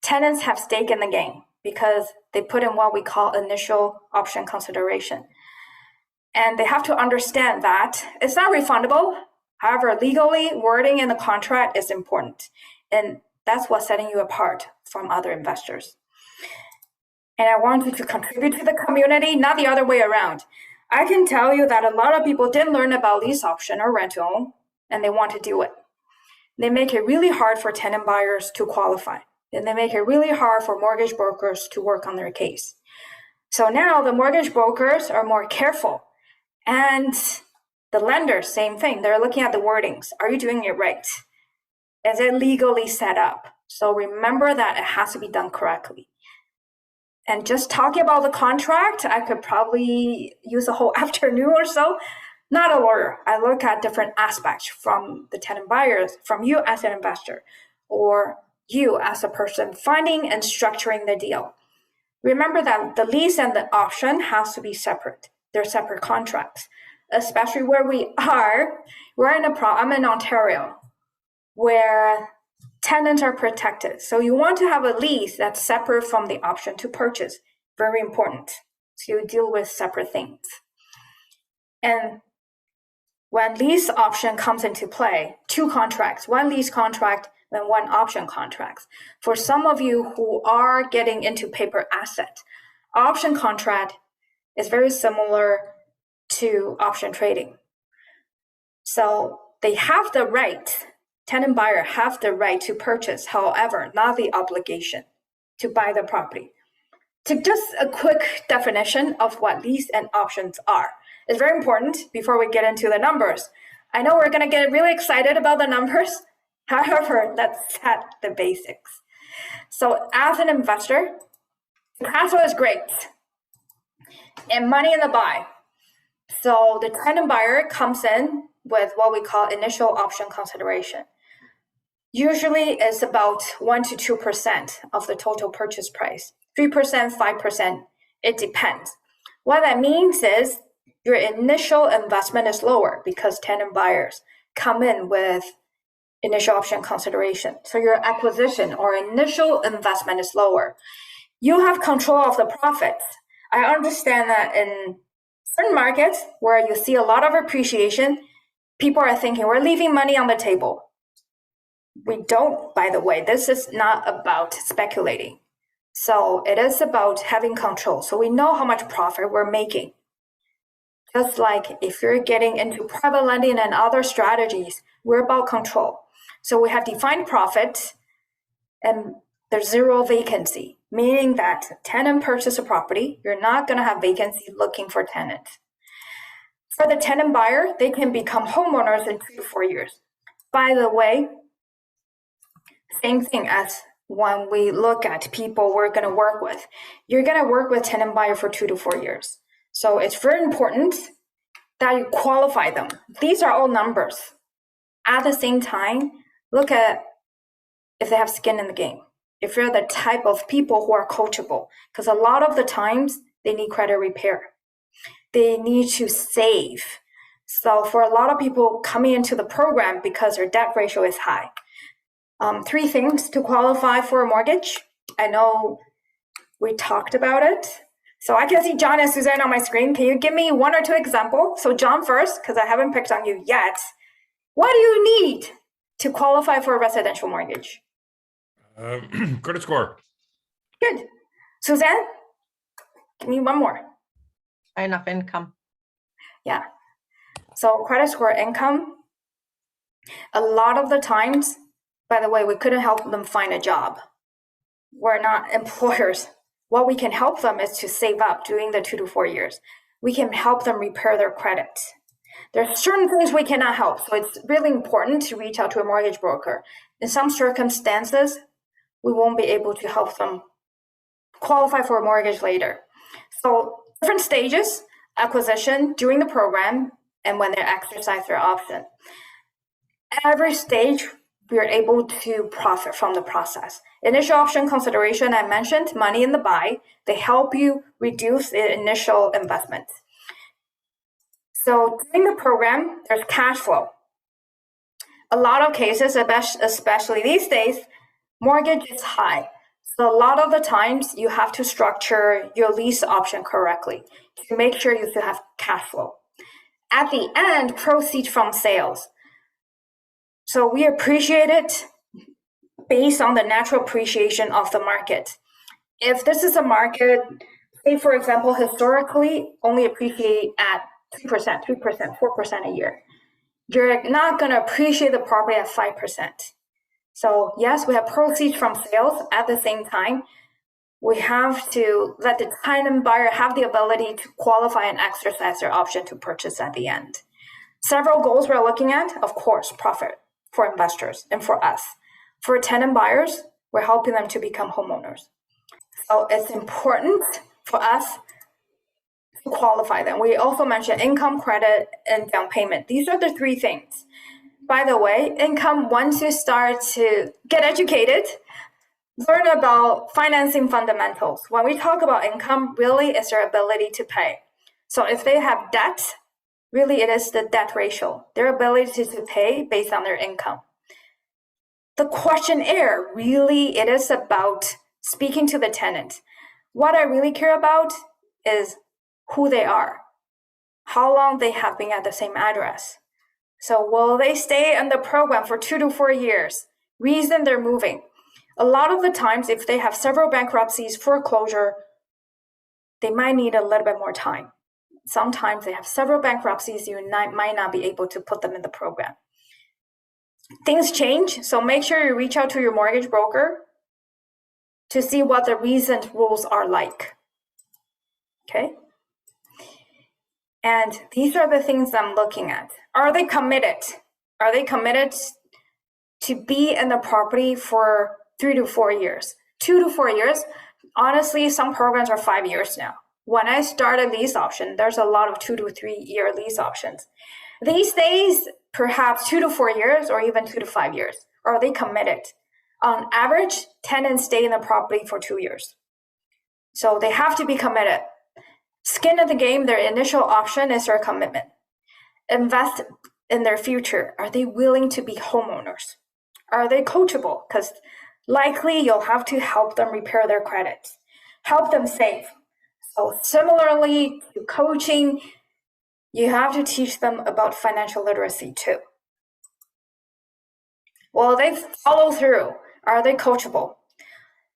Tenants have stake in the game because they put in what we call initial option consideration. And they have to understand that it's not refundable. However, legally, wording in the contract is important. And that's what's setting you apart from other investors. And I want you to contribute to the community, not the other way around. I can tell you that a lot of people didn't learn about lease option or rent to own, and they want to do it. They make it really hard for tenant buyers to qualify. And they make it really hard for mortgage brokers to work on their case. So now the mortgage brokers are more careful. And the lenders, same thing. They're looking at the wordings. Are you doing it right? Is it legally set up? So remember that it has to be done correctly. And just talking about the contract, I could probably use a whole afternoon or so. Not a lawyer. I look at different aspects from the tenant buyers, from you as an investor, or you as a person finding and structuring the deal. Remember that the lease and the option has to be separate. They're separate contracts, especially where we are. I'm in Ontario, where tenants are protected. So you want to have a lease that's separate from the option to purchase. Very important. So you deal with separate things. And when lease option comes into play, 2 contracts, 1 lease contract, then 1 option contract. For some of you who are getting into paper asset, option contract is very similar to option trading. So they have the right, tenant buyer have the right to purchase, however, not the obligation to buy the property. To just a quick definition of what lease and options are. It's very important before we get into the numbers. I know we're going to get really excited about the numbers. However, let's set the basics. So as an investor, cash flow is great and money in the buy. So the tenant buyer comes in with what we call initial option consideration. Usually it's about 1 to 2% of the total purchase price. 3%, 5%, it depends. What that means is your initial investment is lower because tenant buyers come in with initial option consideration. So your acquisition or initial investment is lower. You have control of the profits. I understand that in certain markets where you see a lot of appreciation, people are thinking we're leaving money on the table. We don't, by the way. This is not about speculating. So it is about having control. So we know how much profit we're making. Just like if you're getting into private lending and other strategies, we're about control. So we have defined profit and there's 0 vacancy, meaning that tenant purchase a property, you're not going to have vacancy looking for tenants. For the tenant buyer, they can become homeowners in 2 to 4 years. By the way, same thing as when we look at people we're going to work with. You're going to work with tenant buyer for 2 to 4 years. So it's very important that you qualify them. These are all numbers. At the same time, look at if they have skin in the game. If you're the type of people who are coachable, because a lot of the times they need credit repair. They need to save. So for a lot of people coming into the program because their debt ratio is high. 3 things to qualify for a mortgage. I know we talked about it. So I can see John and Suzanne on my screen. Can you give me 1 or 2 examples? So John first, because I haven't picked on you yet. What do you need to qualify for a residential mortgage? Credit score. Good. Suzanne, give me one more. Enough income. Yeah. So credit score, income, a lot of the times, by the way, we couldn't help them find a job. We're not employers. What we can help them is to save up during the 2 to 4 years. We can help them repair their credit. There are certain things we cannot help, so it's really important to reach out to a mortgage broker. In some circumstances, we won't be able to help them qualify for a mortgage later. So different stages, acquisition, during the program, and when they exercise their option. Every stage, we are able to profit from the process. Initial option consideration, I mentioned, money in the buy, they help you reduce the initial investment. So during the program, there's cash flow. A lot of cases, especially these days, mortgage is high. So a lot of the times you have to structure your lease option correctly to make sure you still have cash flow. At the end, proceeds from sales. So we appreciate it based on the natural appreciation of the market. If this is a market, say for example, historically only appreciate at 2%, 3%, 4% a year, you're not going to appreciate the property at 5%. So yes, we have proceeds from sales. At the same time, we have to let the tenant buyer have the ability to qualify and exercise their option to purchase at the end. Several goals we're looking at, of course, profit for investors and for us. For tenant buyers, we're helping them to become homeowners. So it's important for us to qualify them. We also mentioned income, credit, and down payment. These are the three things. By the way, income, once you start to get educated, learn about financing fundamentals. When we talk about income, really is their ability to pay. So if they have debt, really it is the debt ratio, their ability to pay based on their income. The questionnaire, really it is about speaking to the tenant. What I really care about is who they are, how long they have been at the same address. So will they stay in the program for 2 to 4 years? Reason they're moving. A lot of the times, if they have several bankruptcies, foreclosure, they might need a little bit more time. Sometimes they have several bankruptcies, you might not be able to put them in the program. Things change, so make sure you reach out to your mortgage broker to see what the recent rules are like. Okay? And these are the things I'm looking at. Are they committed? Are they committed to be in the property for 3 to 4 years? 2 to 4 years, honestly, some programs are 5 years now. When I started lease option, there's a lot of 2 to 3 year lease options. These days, perhaps 2 to 4 years or even 2 to 5 years. Are they committed? On average, tenants stay in the property for 2 years. So they have to be committed. Skin in the game, their initial option is their commitment. Invest in their future. Are they willing to be homeowners? Are they coachable? Because likely you'll have to help them repair their credit, help them save. So similarly to coaching, you have to teach them about financial literacy too. Will they follow through? Are they coachable?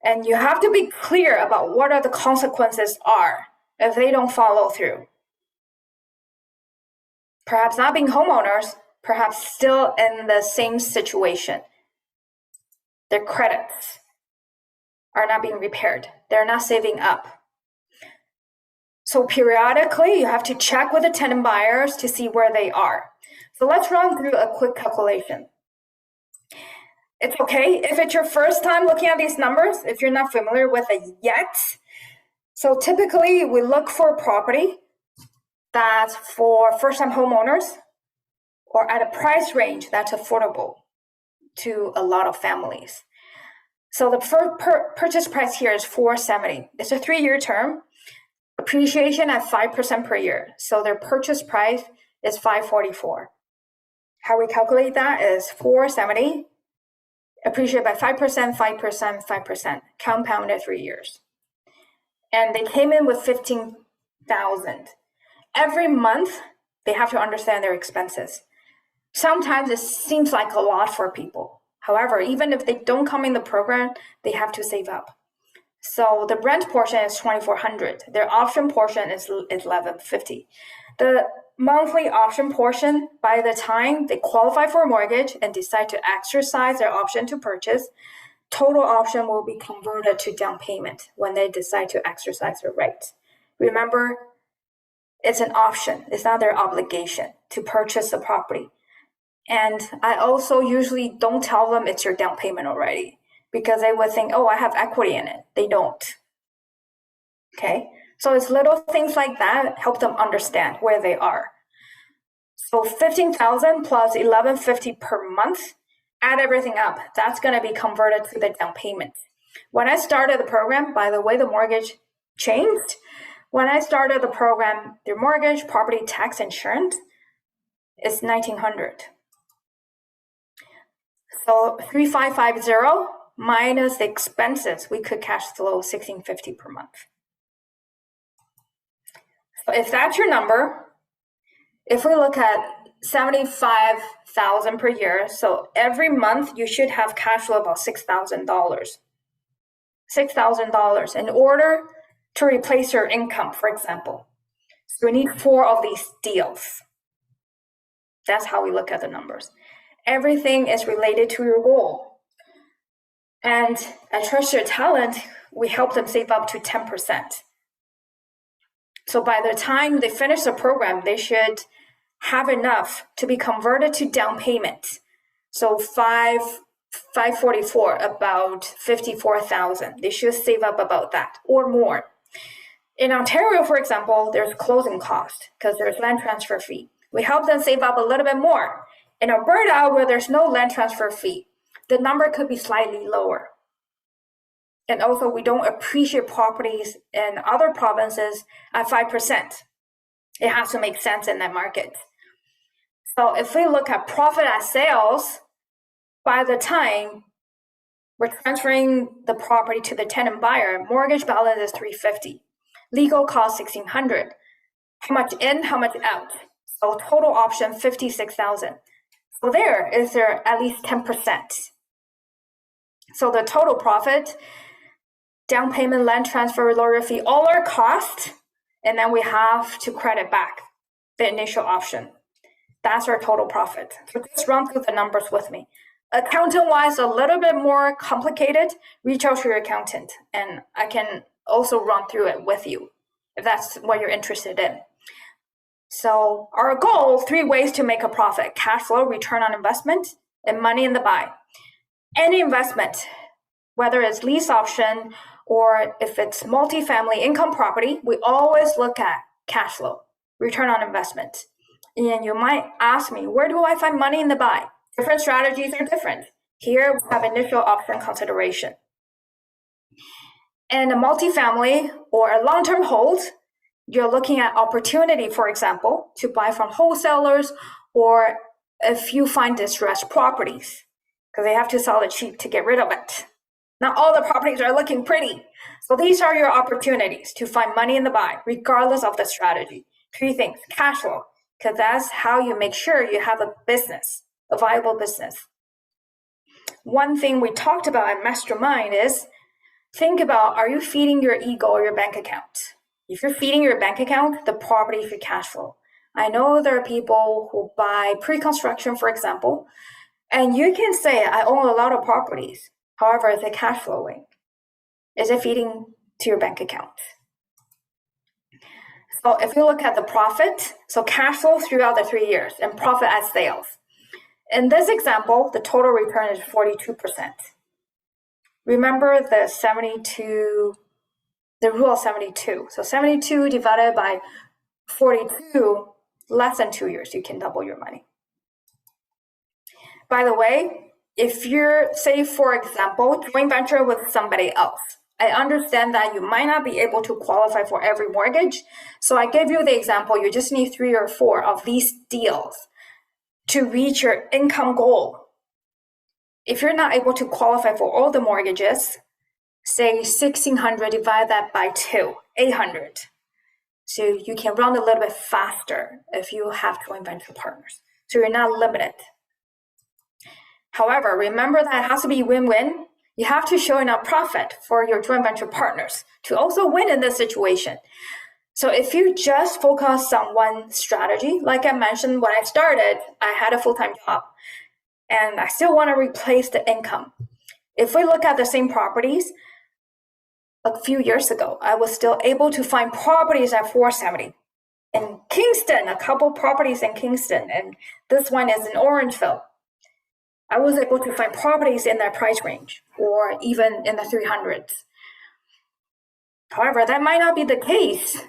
And you have to be clear about what are the consequences are if they don't follow through. Perhaps not being homeowners, perhaps still in the same situation. Their credits are not being repaired. They're not saving up. So periodically, you have to check with the tenant buyers to see where they are. So let's run through a quick calculation. It's okay if it's your first time looking at these numbers, if you're not familiar with it yet. So typically, we look for a property that's for first-time homeowners or at a price range that's affordable to a lot of families. So the purchase price here is $470. It's a 3-year term, appreciation at 5% per year. So their purchase price is $544. How we calculate that is $470, appreciated by 5%, 5%, 5%, compounded 3 years. And they came in with $15,000. Every month, they have to understand their expenses. Sometimes it seems like a lot for people. However, even if they don't come in the program, they have to save up. So the rent portion is $2,400. Their option portion is $1,150. The monthly option portion, by the time they qualify for a mortgage and decide to exercise their option to purchase, total option will be converted to down payment when they decide to exercise their rights. Remember, it's an option. It's not their obligation to purchase the property. And I also usually don't tell them it's your down payment already, because they would think, oh, I have equity in it. They don't. Okay, so it's little things like that help them understand where they are. So $15,000 plus $1,150 per month, add everything up. That's going to be converted to the down payment. When I started the program, by the way, the mortgage changed. When I started the program, their mortgage, property tax, insurance is $1,900. So 3,550 minus the expenses, we could cash flow $1,650 per month. So if that's your number, if we look at $75,000 per year, so every month you should have cash flow about $6,000. $6,000 in order to replace your income, for example. So we need 4 of these deals. That's how we look at the numbers. Everything is related to your goal. And at Trust Your Talent, we help them save up to 10%. So by the time they finish the program, they should have enough to be converted to down payment. So 544, about 54,000. They should save up about that or more. In Ontario, for example, there's closing cost because there's land transfer fee. We help them save up a little bit more. In Alberta, where there's no land transfer fee, the number could be slightly lower. And also, we don't appreciate properties in other provinces at 5%. It has to make sense in that market. So if we look at profit at sales, by the time we're transferring the property to the tenant buyer, mortgage balance is $350. Legal cost $1,600. How much in, how much out? So total option $56,000. So there is there at least 10%. So the total profit, down payment, land transfer, lawyer fee, all our costs, and then we have to credit back the initial option. That's our total profit. So just run through the numbers with me. Accountant-wise, a little bit more complicated. Reach out to your accountant, and I can also run through it with you if that's what you're interested in. So our goal, 3 ways to make a profit: cash flow, return on investment, and money in the buy. Any investment, whether it's lease option or if it's multifamily income property, we always look at cash flow, return on investment. And you might ask me, where do I find money in the buy? Different strategies are different. Here we have initial option consideration. And a multifamily or a long-term hold, you're looking at opportunity, for example, to buy from wholesalers, or if you find distressed properties, because they have to sell it cheap to get rid of it. Not all the properties are looking pretty. So these are your opportunities to find money in the buy, regardless of the strategy. 3 things: cash flow, because that's how you make sure you have a business, a viable business. One thing we talked about at Mastermind is, think about, are you feeding your ego or your bank account? If you're feeding your bank account, the property is your cash flow. I know there are people who buy pre-construction, for example, and you can say, I own a lot of properties. However, is it cash flowing? Is it feeding to your bank account? So if you look at the profit, so cash flow throughout the 3 years and profit at sales. In this example, the total return is 42%. Remember the 72, the rule of 72. So 72 divided by 42, less than 2 years, you can double your money. By the way, if you're, say, for example, joint venture with somebody else, I understand that you might not be able to qualify for every mortgage. So I gave you the example, you just need 3 or 4 of these deals to reach your income goal. If you're not able to qualify for all the mortgages, say 1,600, divide that by 2, 800. So you can run a little bit faster if you have joint venture partners. So you're not limited. However, remember that it has to be win-win. You have to show enough profit for your joint venture partners to also win in this situation. So if you just focus on one strategy, like I mentioned when I started, I had a full-time job and I still want to replace the income. If we look at the same properties, a few years ago, I was still able to find properties at 470. In Kingston, a couple properties in Kingston, and this one is in Orangeville. I was able to find properties in that price range or even in the 300s. However, that might not be the case.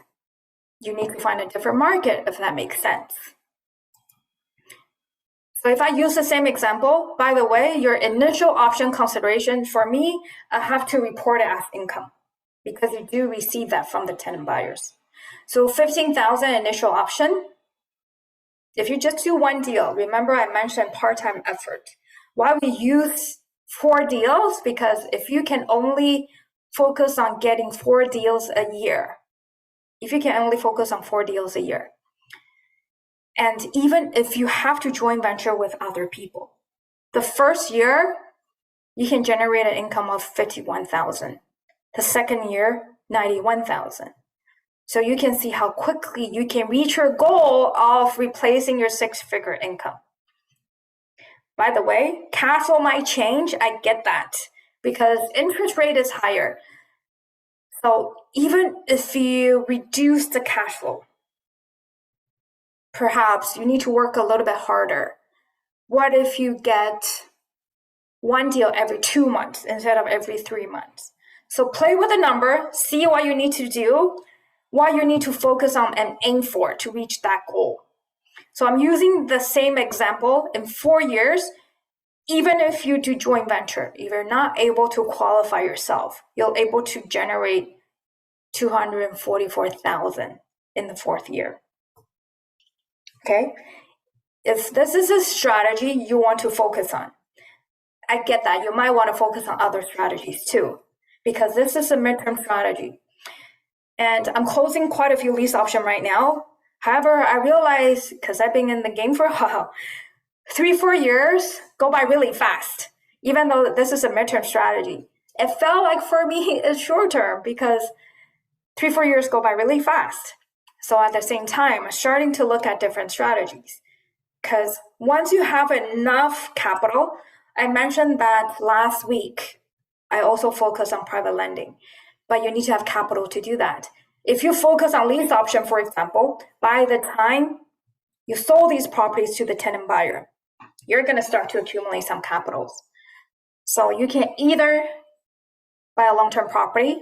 You need to find a different market if that makes sense. So if I use the same example, by the way, your initial option consideration for me, I have to report it as income because you do receive that from the tenant buyers. So 15,000 initial option. If you just do one deal, remember I mentioned part-time effort. Why we use 4 deals? Because if you can only focus on getting 4 deals a year, and even if you have to joint venture with other people, the first year, you can generate an income of 51,000. The second year, 91,000. So you can see how quickly you can reach your goal of replacing your 6-figure income. By the way, cash flow might change. I get that because interest rate is higher. So even if you reduce the cash flow, perhaps you need to work a little bit harder. What if you get one deal every 2 months instead of every 3 months? So play with the number, see what you need to do, what you need to focus on and aim for to reach that goal. So I'm using the same example in 4 years. Even if you do joint venture, if you're not able to qualify yourself, you're able to generate 244,000 in the 4th year. Okay? If this is a strategy you want to focus on, I get that. You might want to focus on other strategies too, because this is a midterm strategy. And I'm closing quite a few lease options right now. However, I realize, because I've been in the game for a while, 3-4 years go by really fast, even though this is a midterm strategy. It felt like for me it's short term because 3-4 years go by really fast. So at the same time, I'm starting to look at different strategies. Because once you have enough capital, I mentioned that last week, I also focus on private lending, but you need to have capital to do that. If you focus on lease option, for example, by the time you sold these properties to the tenant buyer, you're going to start to accumulate some capitals. So you can either buy a long-term property,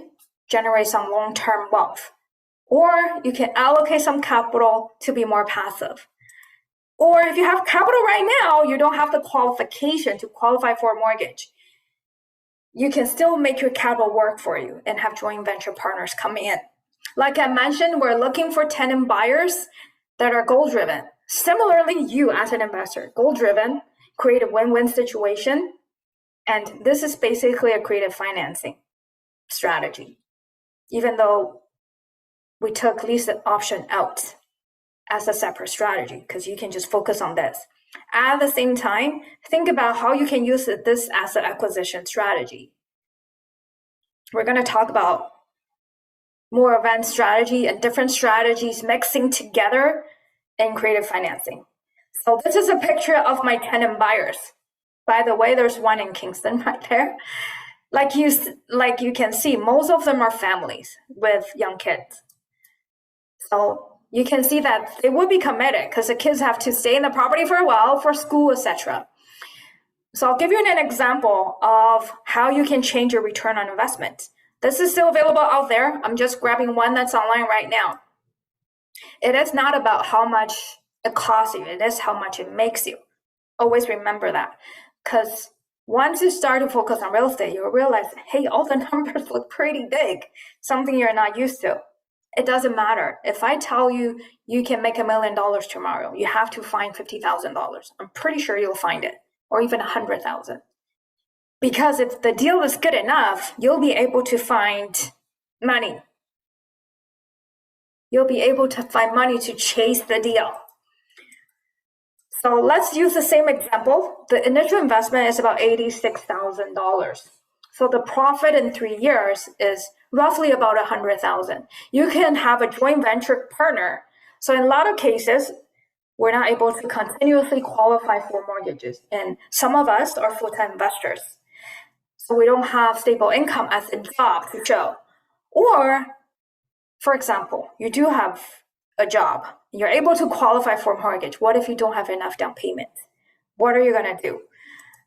generate some long-term wealth, or you can allocate some capital to be more passive. Or if you have capital right now, you don't have the qualification to qualify for a mortgage. You can still make your capital work for you and have joint venture partners come in. Like I mentioned, we're looking for tenant buyers that are goal-driven. Similarly, you as an investor, goal-driven, create a win-win situation. And this is basically a creative financing strategy, even though we took lease option out as a separate strategy, because you can just focus on this. At the same time, think about how you can use this asset acquisition strategy. We're going to talk about more advanced strategy and different strategies mixing together in creative financing. So this is a picture of my tenant buyers. By the way, there's one in Kingston right there. Like you can see, most of them are families with young kids. So you can see that they would be committed because the kids have to stay in the property for a while for school, etc. So I'll give you an example of how you can change your return on investment. This is still available out there. I'm just grabbing one that's online right now. It is not about how much it costs you. It is how much it makes you. Always remember that. Because once you start to focus on real estate, you'll realize, hey, all the numbers look pretty big, something you're not used to. It doesn't matter. If I tell you you can make $1 million tomorrow, you have to find $50,000. I'm pretty sure you'll find it, or even 100,000. Because if the deal is good enough, you'll be able to find money. You'll be able to find money to chase the deal. So let's use the same example. The initial investment is about $86,000. So the profit in 3 years is roughly about 100,000. You can have a joint venture partner. So in a lot of cases, we're not able to continuously qualify for mortgages. And some of us are full-time investors. So we don't have stable income as a job to show. Or, for example, you do have a job. You're able to qualify for a mortgage. What if you don't have enough down payment? What are you going to do?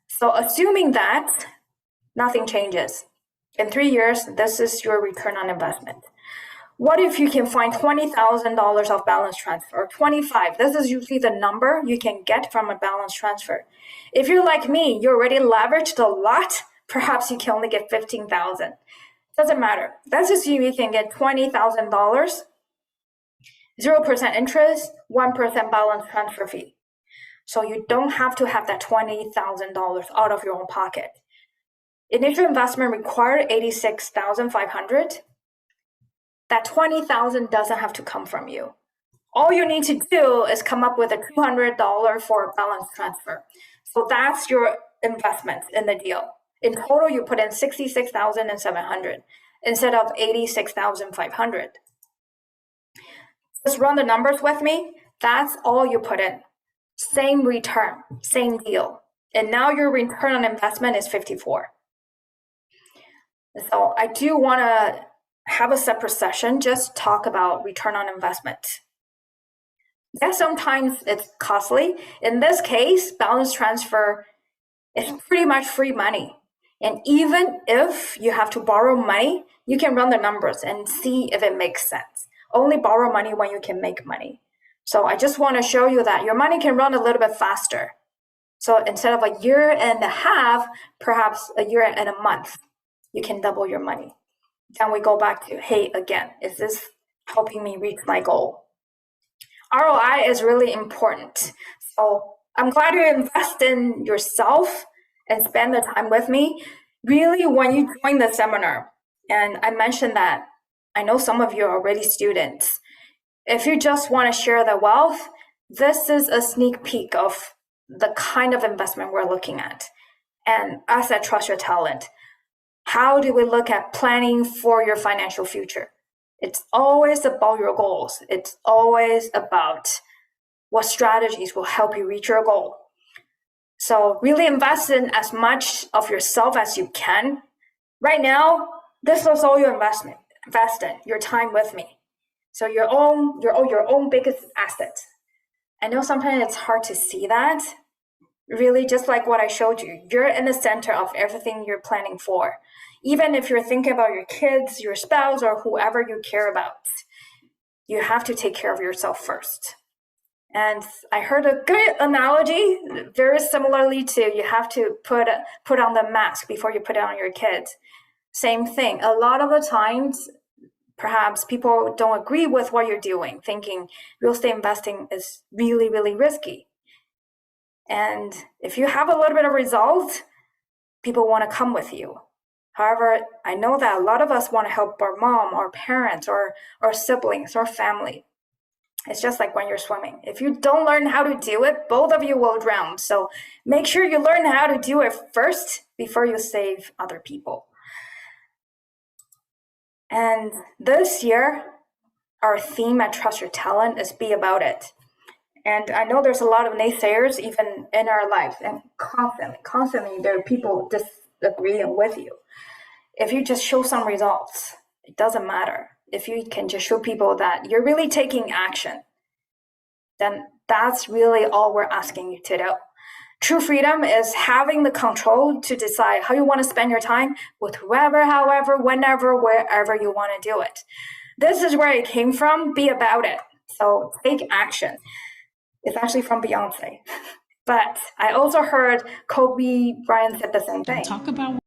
So assuming that nothing changes. In 3 years, this is your return on investment. What if you can find $20,000 of balance transfer, or 25? This is usually the number you can get from a balance transfer. If you're like me, you're already leveraged a lot, perhaps you can only get 15,000. Doesn't matter. Let's assume you can get $20,000, 0% interest, 1% balance transfer fee. So you don't have to have that $20,000 out of your own pocket. Initial investment required $86,500. That $20,000 doesn't have to come from you. All you need to do is come up with a $200 for a balance transfer. So that's your investment in the deal. In total, you put in $66,700 instead of $86,500. Just run the numbers with me. That's all you put in. Same return, same deal. And now your return on investment is 54. So I do want to have a separate session, just talk about return on investment. Yeah, sometimes it's costly. In this case, balance transfer is pretty much free money. And even if you have to borrow money, you can run the numbers and see if it makes sense. Only borrow money when you can make money. So I just want to show you that your money can run a little bit faster. So instead of a year and a half, perhaps a year and a month, you can double your money. Then we go back to, hey, again, is this helping me reach my goal? ROI is really important. So I'm glad you invest in yourself and spend the time with me. Really, when you join the seminar, and I mentioned that I know some of you are already students. If you just want to share the wealth, this is a sneak peek of the kind of investment we're looking at. And us at Trust Your Talent, how do we look at planning for your financial future? It's always about your goals. It's always about what strategies will help you reach your goal. So really invest in as much of yourself as you can. Right now, this is all your investment. Invest in your time with me. So your own biggest asset. I know sometimes it's hard to see that. Really, just like what I showed you, you're in the center of everything you're planning for. Even if you're thinking about your kids, your spouse, or whoever you care about, you have to take care of yourself first. And I heard a good analogy, very similarly to you have to put on the mask before you put it on your kids. Same thing. A lot of the times, perhaps people don't agree with what you're doing, thinking real estate investing is really, really risky. And if you have a little bit of result, people want to come with you. However, I know that a lot of us want to help our mom, our parents, or our siblings, or family. It's just like when you're swimming. If you don't learn how to do it, both of you will drown. So make sure you learn how to do it first before you save other people. And this year, our theme at Trust Your Talent is Be About It. And I know there's a lot of naysayers even in our lives, and constantly there are people disagreeing with you. If you just show some results, it doesn't matter. If you can just show people that you're really taking action, then that's really all we're asking you to do. True freedom is having the control to decide how you want to spend your time with whoever, however, whenever, wherever you want to do it. This is where it came from. Be about it. So take action. It's actually from Beyonce. But I also heard Kobe Bryant said the same thing. Talk about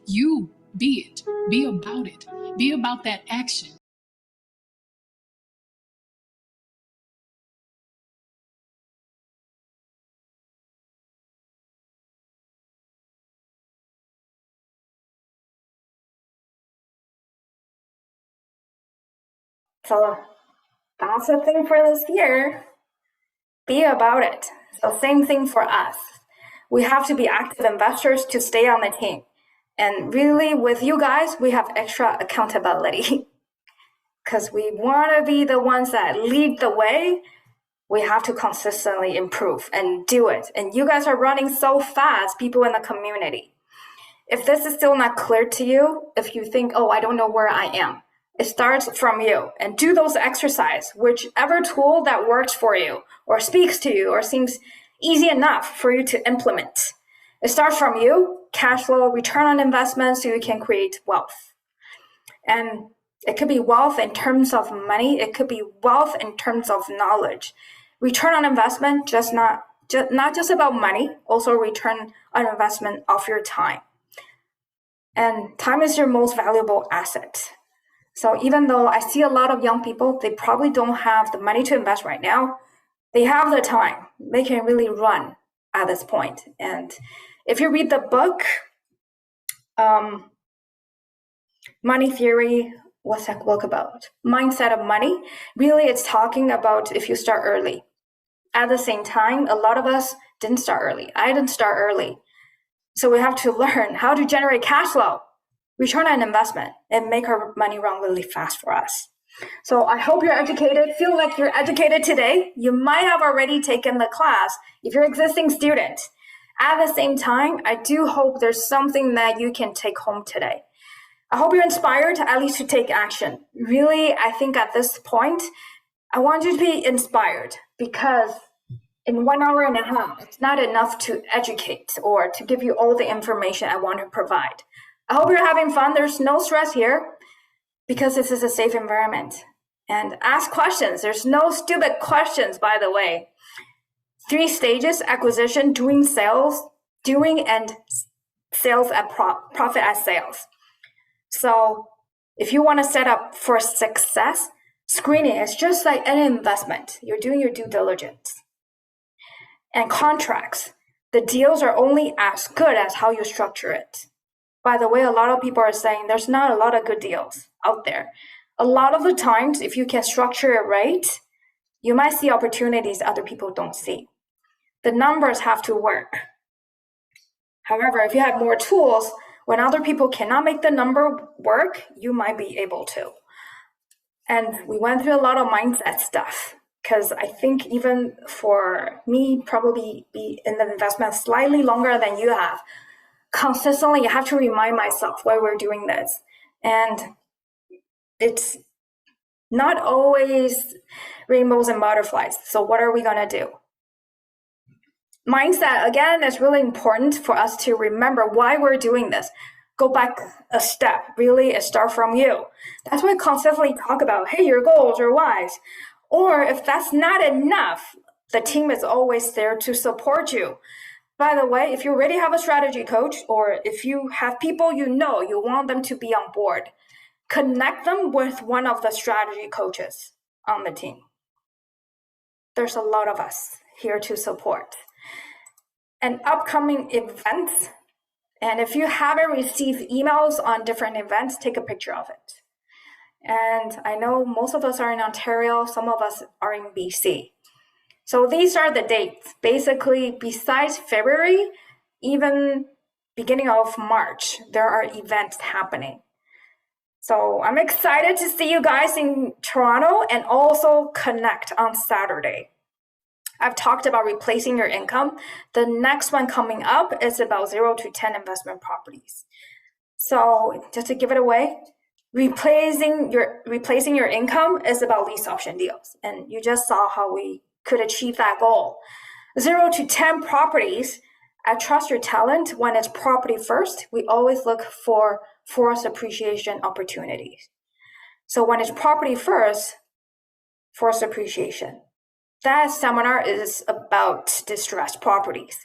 you, be it, be about it, be about that action. So that's the thing for this year. Be about it. So same thing for us. We have to be active investors to stay on the team. And really, with you guys, we have extra accountability because we want to be the ones that lead the way. We have to consistently improve and do it. And you guys are running so fast, people in the community. If this is still not clear to you, if you think, oh, I don't know where I am, it starts from you. And do those exercises, whichever tool that works for you or speaks to you or seems easy enough for you to implement. It starts from you, cash flow, return on investment, so you can create wealth. And it could be wealth in terms of money. It could be wealth in terms of knowledge. Return on investment, not just about money, also return on investment of your time. And time is your most valuable asset. So even though I see a lot of young people, they probably don't have the money to invest right now, they have the time. They can really run at this point. And if you read the book, Money Theory, what's that book about? Mindset of Money. Really, it's talking about if you start early. At the same time, a lot of us didn't start early. I didn't start early. So we have to learn how to generate cash flow, return on investment, and make our money run really fast for us. So I hope you're educated. Feel like you're educated today. You might have already taken the class if you're an existing student. At the same time, I do hope there's something that you can take home today. I hope you're inspired at least to take action. Really, I think at this point, I want you to be inspired because in 1 hour and a half, it's not enough to educate or to give you all the information I want to provide. I hope you're having fun. There's no stress here because this is a safe environment. And ask questions. There's no stupid questions, by the way. 3 stages: acquisition, doing and sales at profit at sales. So if you want to set up for success, screening is just like any investment. You're doing your due diligence. And contracts, the deals are only as good as how you structure it. By the way, a lot of people are saying there's not a lot of good deals out there. A lot of the times, if you can structure it right, you might see opportunities other people don't see. The numbers have to work. However, if you have more tools, when other people cannot make the number work, you might be able to. And we went through a lot of mindset stuff because I think even for me, probably be in the investment slightly longer than you have, consistently, I have to remind myself why we're doing this. And it's not always rainbows and butterflies. So what are we going to do? Mindset, again, is really important for us to remember why we're doing this. Go back a step. Really, it starts from you. That's why I constantly talk about, hey, your goals, your whys. Or if that's not enough, the team is always there to support you. By the way, if you already have a strategy coach, or if you have people you want them to be on board, connect them with one of the strategy coaches on the team. There's a lot of us here to support. And upcoming events, and if you haven't received emails on different events, take a picture of it. And I know most of us are in Ontario, some of us are in BC. So these are the dates. Basically, besides February, even beginning of March, there are events happening. So I'm excited to see you guys in Toronto and also connect on Saturday. I've talked about replacing your income. The next one coming up is about 0 to 10 investment properties. So just to give it away, replacing your income is about lease option deals. And you just saw how we could achieve that goal. 0 to 10 properties, I trust your talent. When it's property first, we always look for forced appreciation opportunities. So when it's property first, forced appreciation. That seminar is about distressed properties.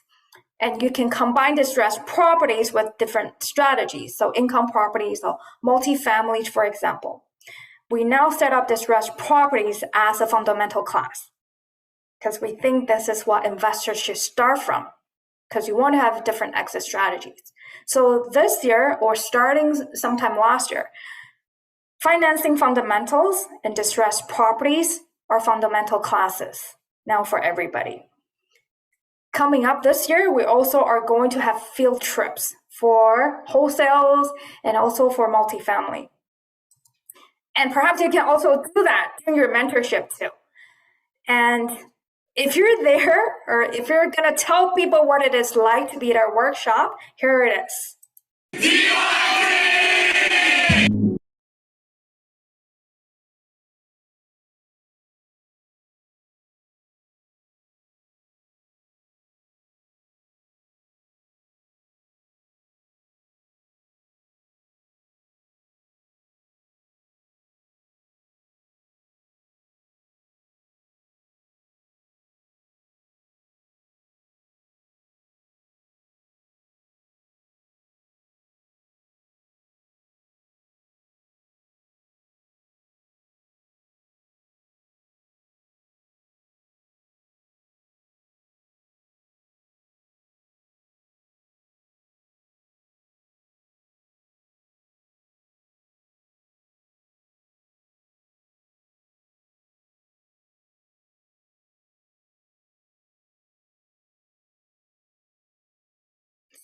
And you can combine distressed properties with different strategies. So income properties or multifamily, for example. We now set up distressed properties as a fundamental class because we think this is what investors should start from because you want to have different exit strategies. So this year, or starting sometime last year, Financing fundamentals and distressed properties are fundamental classes now for everybody. Coming up this year, we also are going to have field trips for wholesales and also for multifamily. And perhaps you can also do that in your mentorship too. And if you're there, or if you're gonna tell people what it is like to be at our workshop, here it is.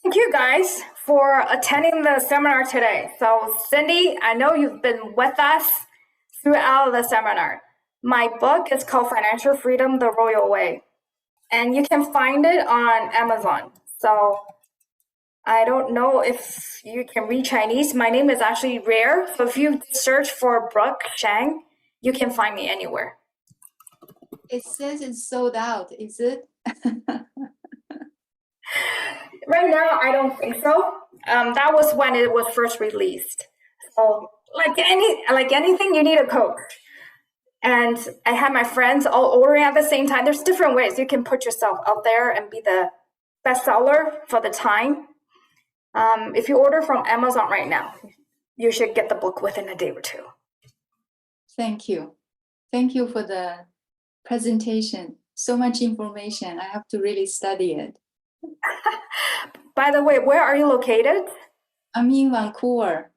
Thank you guys for attending the seminar today. So Cindy, I know you've been with us throughout the seminar. My book is called Financial Freedom, The Royal Way, and you can find it on Amazon. So I don't know if you can read Chinese. My name is actually rare. So if you search for Brooke Shang, you can find me anywhere. It says it's sold out, is it? Right now, I don't think so. That was when it was first released. So like anything, you need a coach. And I had my friends all ordering at the same time. There's different ways you can put yourself out there and be the bestseller for the time. If you order from Amazon right now, you should get the book within a day or two. Thank you. Thank you for the presentation. So much information. I have to really study it. By the way, where are you located? I'm in Vancouver.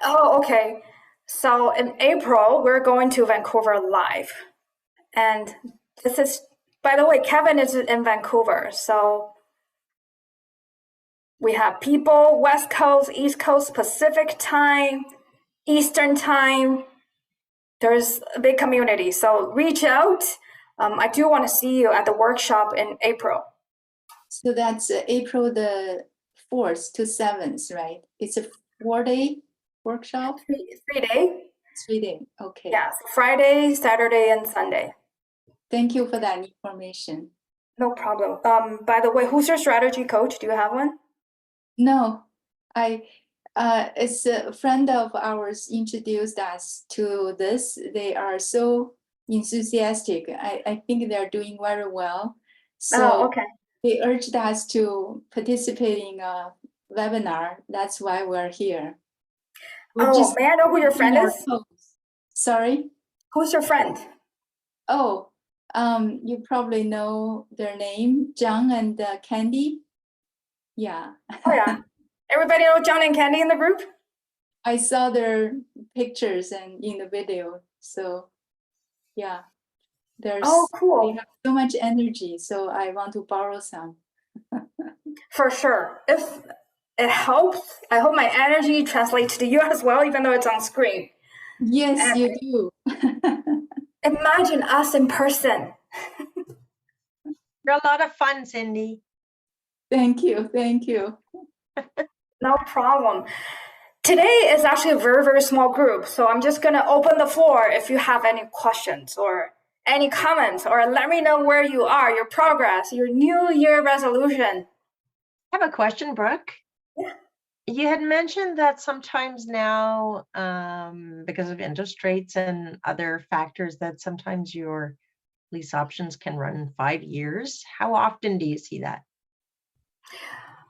Oh, okay. So in April, we're going to Vancouver live. And this is, by the way, Kevin is in Vancouver. So we have people, West Coast, East Coast, Pacific time, Eastern time. There's a big community. So reach out. I do want to see you at the workshop in April. So that's April the 4th to 7th, right? It's a 4-day workshop? 3 day. 3-day, okay. Yeah, so Friday, Saturday, and Sunday. Thank you for that information. No problem. By the way, who's your strategy coach? Do you have one? No, it's a friend of ours introduced us to this. They are so enthusiastic. I think they're doing very well. So okay. they urged us to participate in a webinar. That's why we're here. We're just may I know who your friend is? Sorry? Who's your friend? Oh, you probably know their name, John and Candy. Yeah. Oh, yeah. Everybody know John and Candy in the group? I saw their pictures and in the video. So, yeah. Cool. They have so much energy, so I want to borrow some. For sure. If it helps, I hope my energy translates to you as well, even though it's on screen. Yes, you do. Imagine us in person. You're a lot of fun, Cindy. Thank you. Thank you. No problem. Today is actually a very, very small group. So I'm just going to open the floor if you have any questions or any comments, or let me know where you are, your progress, your New Year resolution. I have a question, Brooke. Yeah. You had mentioned that sometimes now, because of interest rates and other factors, that sometimes your lease options can run 5 years. How often do you see that?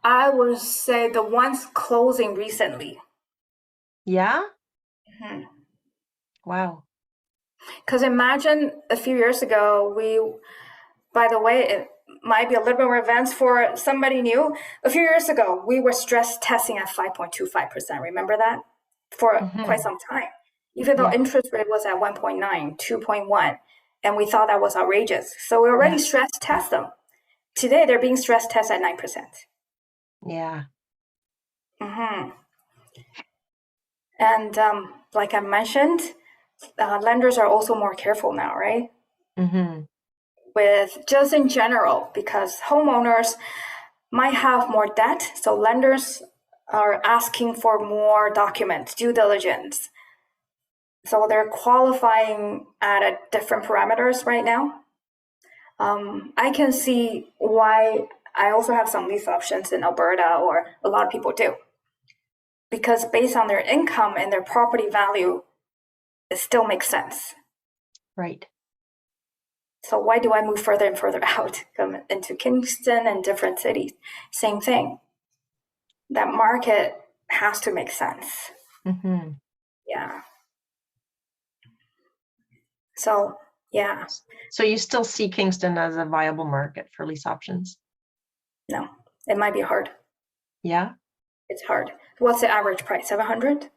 I would say the ones closing recently. Yeah? Mm-hmm. Wow. Because imagine a few years ago, by the way, it might be a little bit more advanced for somebody new. A few years ago, we were stress testing at 5.25%. Remember that? For quite some time. even though Yeah. interest rate was at 1.9, 2.1, and we thought that was outrageous. So we already stress test them. Today, they're being stress tested at 9%. Yeah. Mm-hmm. And like I mentioned, lenders are also more careful now, right? Mm-hmm. With just in general, because homeowners might have more debt, so lenders are asking for more documents, due diligence. So they're qualifying at a different parameters right now. I can see why I also have some lease options in Alberta, or a lot of people do. Because based on their income and their property value, it still makes sense. Right. So why do I move further and further out, come into Kingston and different cities? Same thing. That market has to make sense. Mm-hmm. Yeah. So, yeah, So you still see Kingston as a viable market for lease options? no, it might be hard. Yeah. It's hard. What's the average price? 700?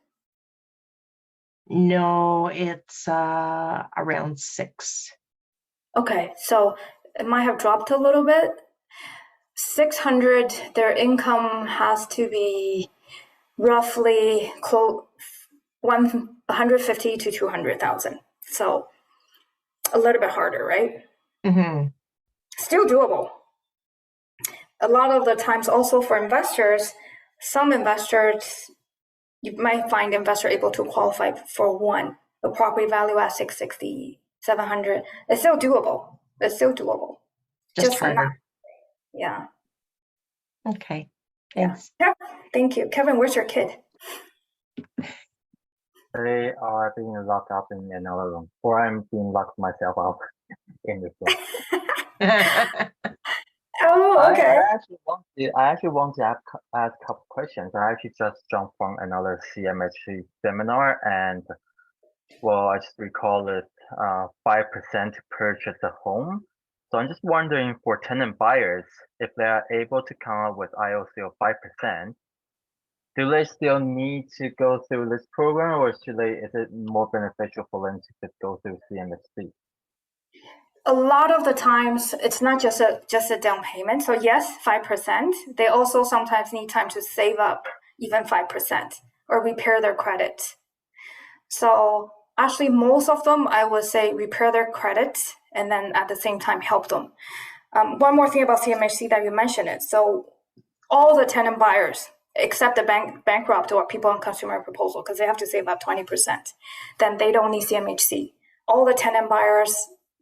No, it's around 6. Okay, so it might have dropped a little bit. 600, their income has to be roughly 150 to 200,000. So a little bit harder, right? Mm-hmm. Still doable. A lot of the times also for investors, some investors, you might find investor able to qualify for a property value at 660, 700. It's still doable. It's still doable. Just Not, harder. yeah. Okay. Yeah. Thanks. Yeah. Thank you. Kevin, where's your kid? They are being locked up in another room, or I'm being locked myself up in this room. Oh, okay. I actually want to ask a couple questions. I actually just jumped from another CMHC seminar, and well, I just recall it 5% to purchase a home. So I'm just wondering for tenant buyers, if they are able to come up with IOC of 5%, do they still need to go through this program, or is it more beneficial for them to just go through CMHC? A lot of the times it's not just a down payment. So yes, 5%. They also sometimes need time to save up even 5% or repair their credit. So actually most of them, I would say repair their credit and then at the same time help them. One more thing about CMHC that you mentioned it. So all the tenant buyers, except the bankrupt or people on consumer proposal, because they have to save up 20%, then they don't need CMHC. All the tenant buyers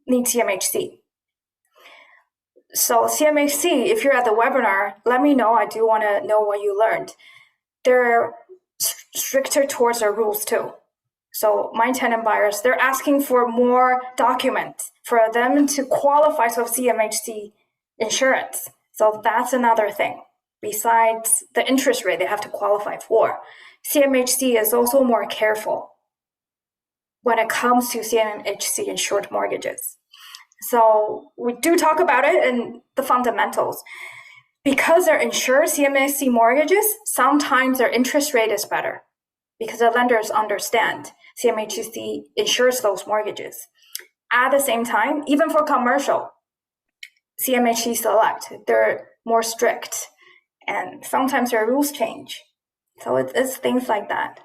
need CMHC. So CMHC, if you're at the webinar, let me know. I do want to know what you learned. They're stricter towards their rules too. So my tenant buyers, they're asking for more documents for them to qualify for CMHC insurance. So that's another thing. Besides the interest rate they have to qualify for, CMHC is also more careful when it comes to CMHC insured mortgages. So we do talk about it in the fundamentals. Because they're insured CMHC mortgages, sometimes their interest rate is better because the lenders understand CMHC insures those mortgages. At the same time, even for commercial, CMHC Select, they're more strict and sometimes their rules change. So it's things like that.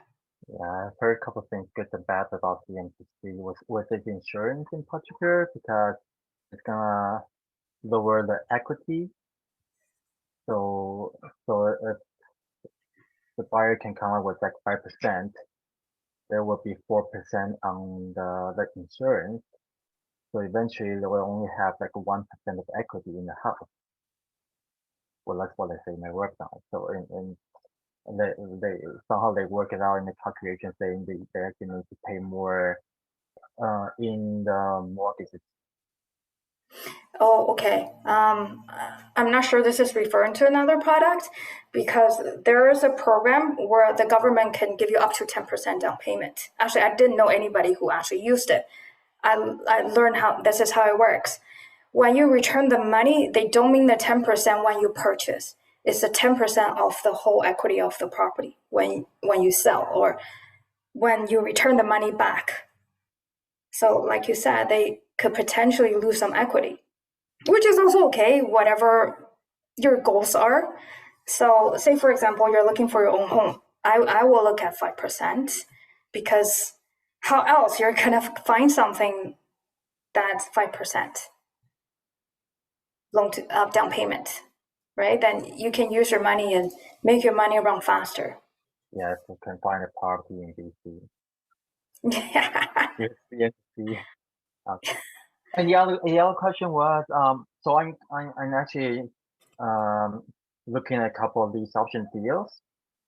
Yeah, I've heard a couple of things good and bad about CMHC. Was it insurance in particular, because it's gonna lower the equity? So if the buyer can come up with like 5%, there will be 4% on the insurance. So eventually they will only have like 1% of equity in the house. Well, that's what they say in my work now. So they somehow they work it out in the calculation, saying they actually need to pay more in the mortgages. Oh, okay. I'm not sure this is referring to another product because there is a program where the government can give you up to 10% down payment. Actually, I didn't know anybody who actually used it. I learned how this is how it works. When you return the money, they don't mean the 10% when you purchase. It's the 10% of the whole equity of the property when you sell, or when you return the money back. So like you said, they could potentially lose some equity, which is also okay, whatever your goals are. So say, for example, you're looking for your own home. I will look at 5% because how else you're going to find something that's 5% loan to down payment, right? Then you can use your money and make your money run faster. Yes, you can find a property in BC. BC. Okay. And the other question was, so I'm actually looking at a couple of these option deals,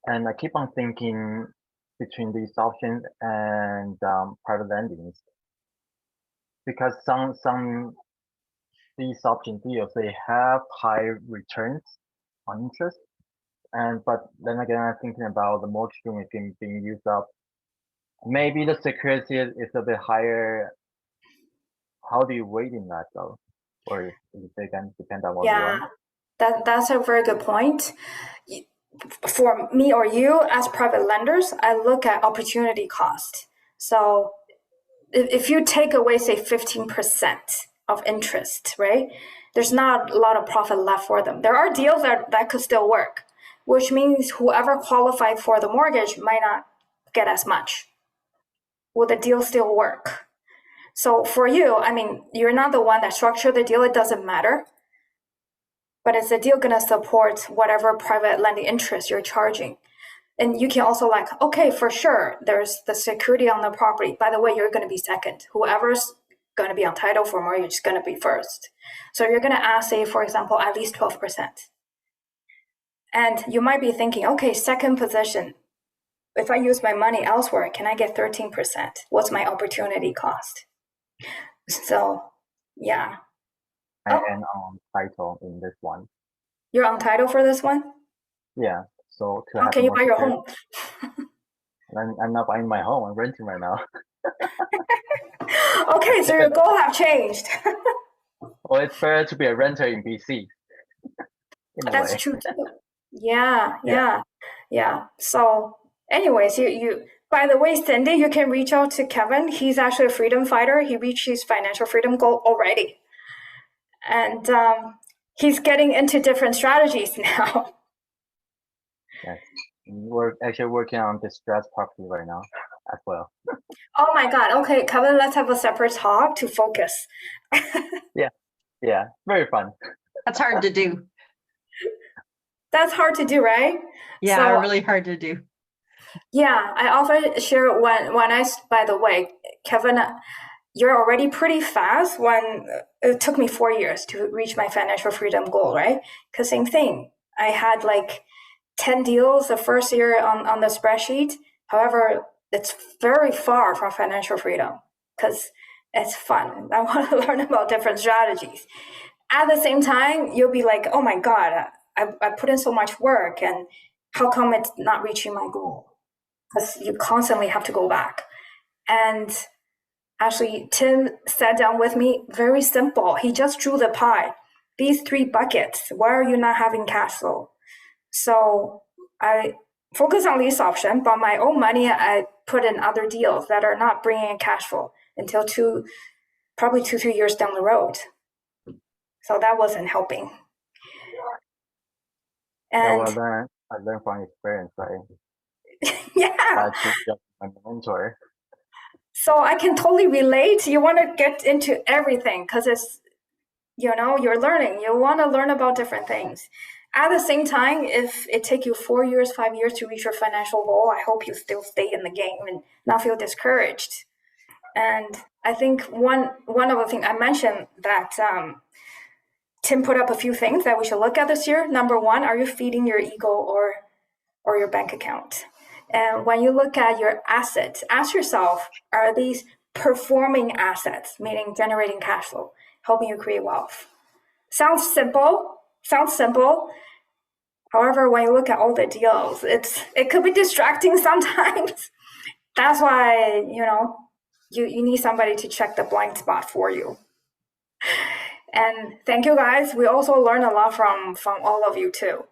and I keep on thinking between these options and private lendings, because some these option deals, they have high returns on interest, but then again, I'm thinking about the mortgage unit being used up. Maybe the security is a bit higher. How do you weight in that though? Or is it again depend on what you want? That's a very good point. For me or you as private lenders, I look at opportunity cost. So if you take away, say, 15% of interest, right? There's not a lot of profit left for them. There are deals that could still work, which means whoever qualified for the mortgage might not get as much. Will the deal still work? So for you, I mean, you're not the one that structured the deal, it doesn't matter. But is the deal going to support whatever private lending interest you're charging? And you can also like, okay, for sure, there's the security on the property. By the way, you're going to be second. Whoever's going to be on title for mortgage is going to be first. So you're going to ask, say, for example, at least 12%. And you might be thinking, okay, second position. If I use my money elsewhere, can I get 13%? What's my opportunity cost? So, yeah. I am on title in this one. You're on title for this one? Yeah. So how can you buy your home? I'm not buying my home. I'm renting right now. Okay, so your goal have changed. Well, it's better to be a renter in BC. That's true too. Yeah. So, anyways, you. By the way, Cindy, you can reach out to Kevin. He's actually a freedom fighter. He reached his financial freedom goal already, and he's getting into different strategies now. Yes, we're actually working on distressed property right now as well. Oh my God. Okay, Kevin, let's have a separate talk to focus. Yeah, very fun. That's hard to do. That's hard to do, right? Yeah, So, really hard to do. Yeah, I often share by the way, Kevin, you're already pretty fast when it took me 4 years to reach my financial freedom goal, right? Because same thing. I had like 10 deals the first year on the spreadsheet. However, it's very far from financial freedom because it's fun. I want to learn about different strategies. At the same time, you'll be like, oh my God, I put in so much work and how come it's not reaching my goal? Because you constantly have to go back. And actually, Tim sat down with me, very simple. He just drew the pie. These 3 buckets, why are you not having cash flow? So I focus on lease option, but my own money, I put in other deals that are not bringing in cash flow until probably 2-3 years down the road. So that wasn't helping. And I learned from experience, right? Yeah. My mentor. So I can totally relate. You want to get into everything because it's, you're learning. You want to learn about different things. At the same time, if it takes you 4 years, 5 years to reach your financial goal, I hope you still stay in the game and not feel discouraged. And I think one of the things I mentioned that Tim put up a few things that we should look at this year. Number 1, are you feeding your ego or your bank account? And when you look at your assets, ask yourself, are these performing assets, meaning generating cash flow, helping you create wealth? Sounds simple. However, when you look at all the deals, it could be distracting sometimes. That's why, you need somebody to check the blind spot for you. And thank you guys. We also learn a lot from all of you too.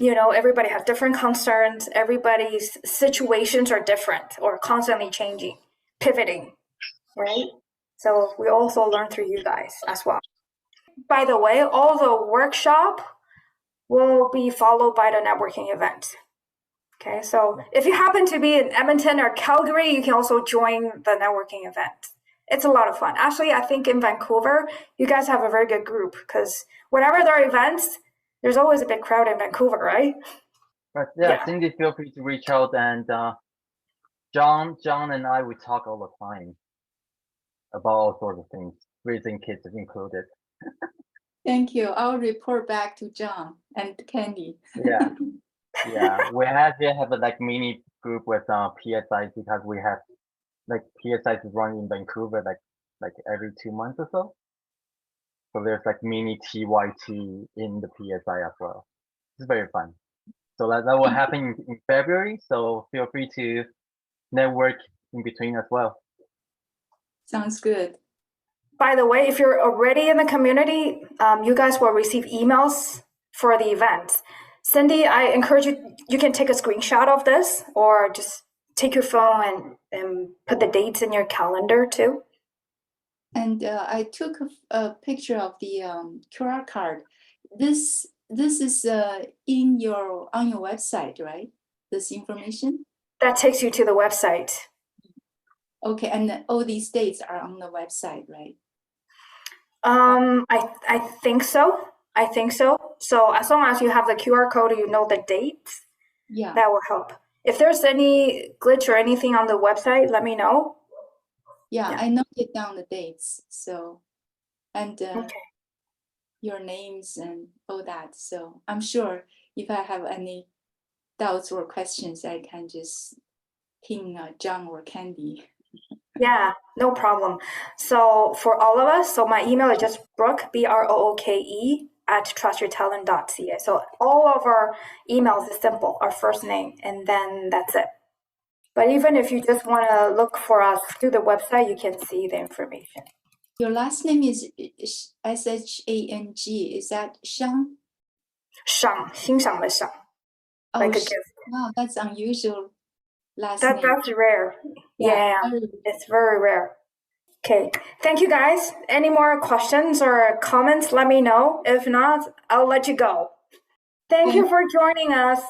everybody has different concerns. Everybody's situations are different or constantly changing, pivoting, right? So we also learn through you guys as well. By the way, all the workshop will be followed by the networking event. Okay, so if you happen to be in Edmonton or Calgary, you can also join the networking event. It's a lot of fun. Actually, I think in Vancouver, you guys have a very good group because whenever there are events, there's always a big crowd in Vancouver, right? But yeah, Yeah. Cindy, feel free to reach out, and John and I, we talk all the time about all sorts of things, raising kids included. Thank you. I'll report back to John and Candy. Yeah, yeah. We have a like mini group with PSI because we have like PSI is running in Vancouver like every 2 months or so. So there's like mini TYT in the PSI as well. It's very fun. So that will happen in February. So feel free to network in between as well. Sounds good. By the way, if you're already in the community, you guys will receive emails for the event. Cindy, I encourage you can take a screenshot of this or just take your phone and put the dates in your calendar too. And I took a picture of the QR card. This is on your website, right? This information? That takes you to the website. Okay, and all these dates are on the website, right? I think so. I think so. So as long as you have the QR code, you know the dates, Yeah. that will help. If there's any glitch or anything on the website, let me know. Yeah, Yeah. I noted down the dates. So, and Okay. your names and all that. So I'm sure if I have any doubts or questions, I can just ping John or Candy. Yeah, no problem. So for all of us, so my email is just Brooke, BROOKE @trustyourtalent.ca. So all of our emails is simple, our first name, and then that's it. But even if you just want to look for us through the website, you can see the information. Your last name is SHANG. Is that Shang? 赏，欣赏的赏 like a Sh- gift. wow, that's unusual last name. That's rare. Yeah, very- it's very rare. Okay, thank you guys. Any more questions or comments, let me know. If not, I'll let you go. Thank you for joining us.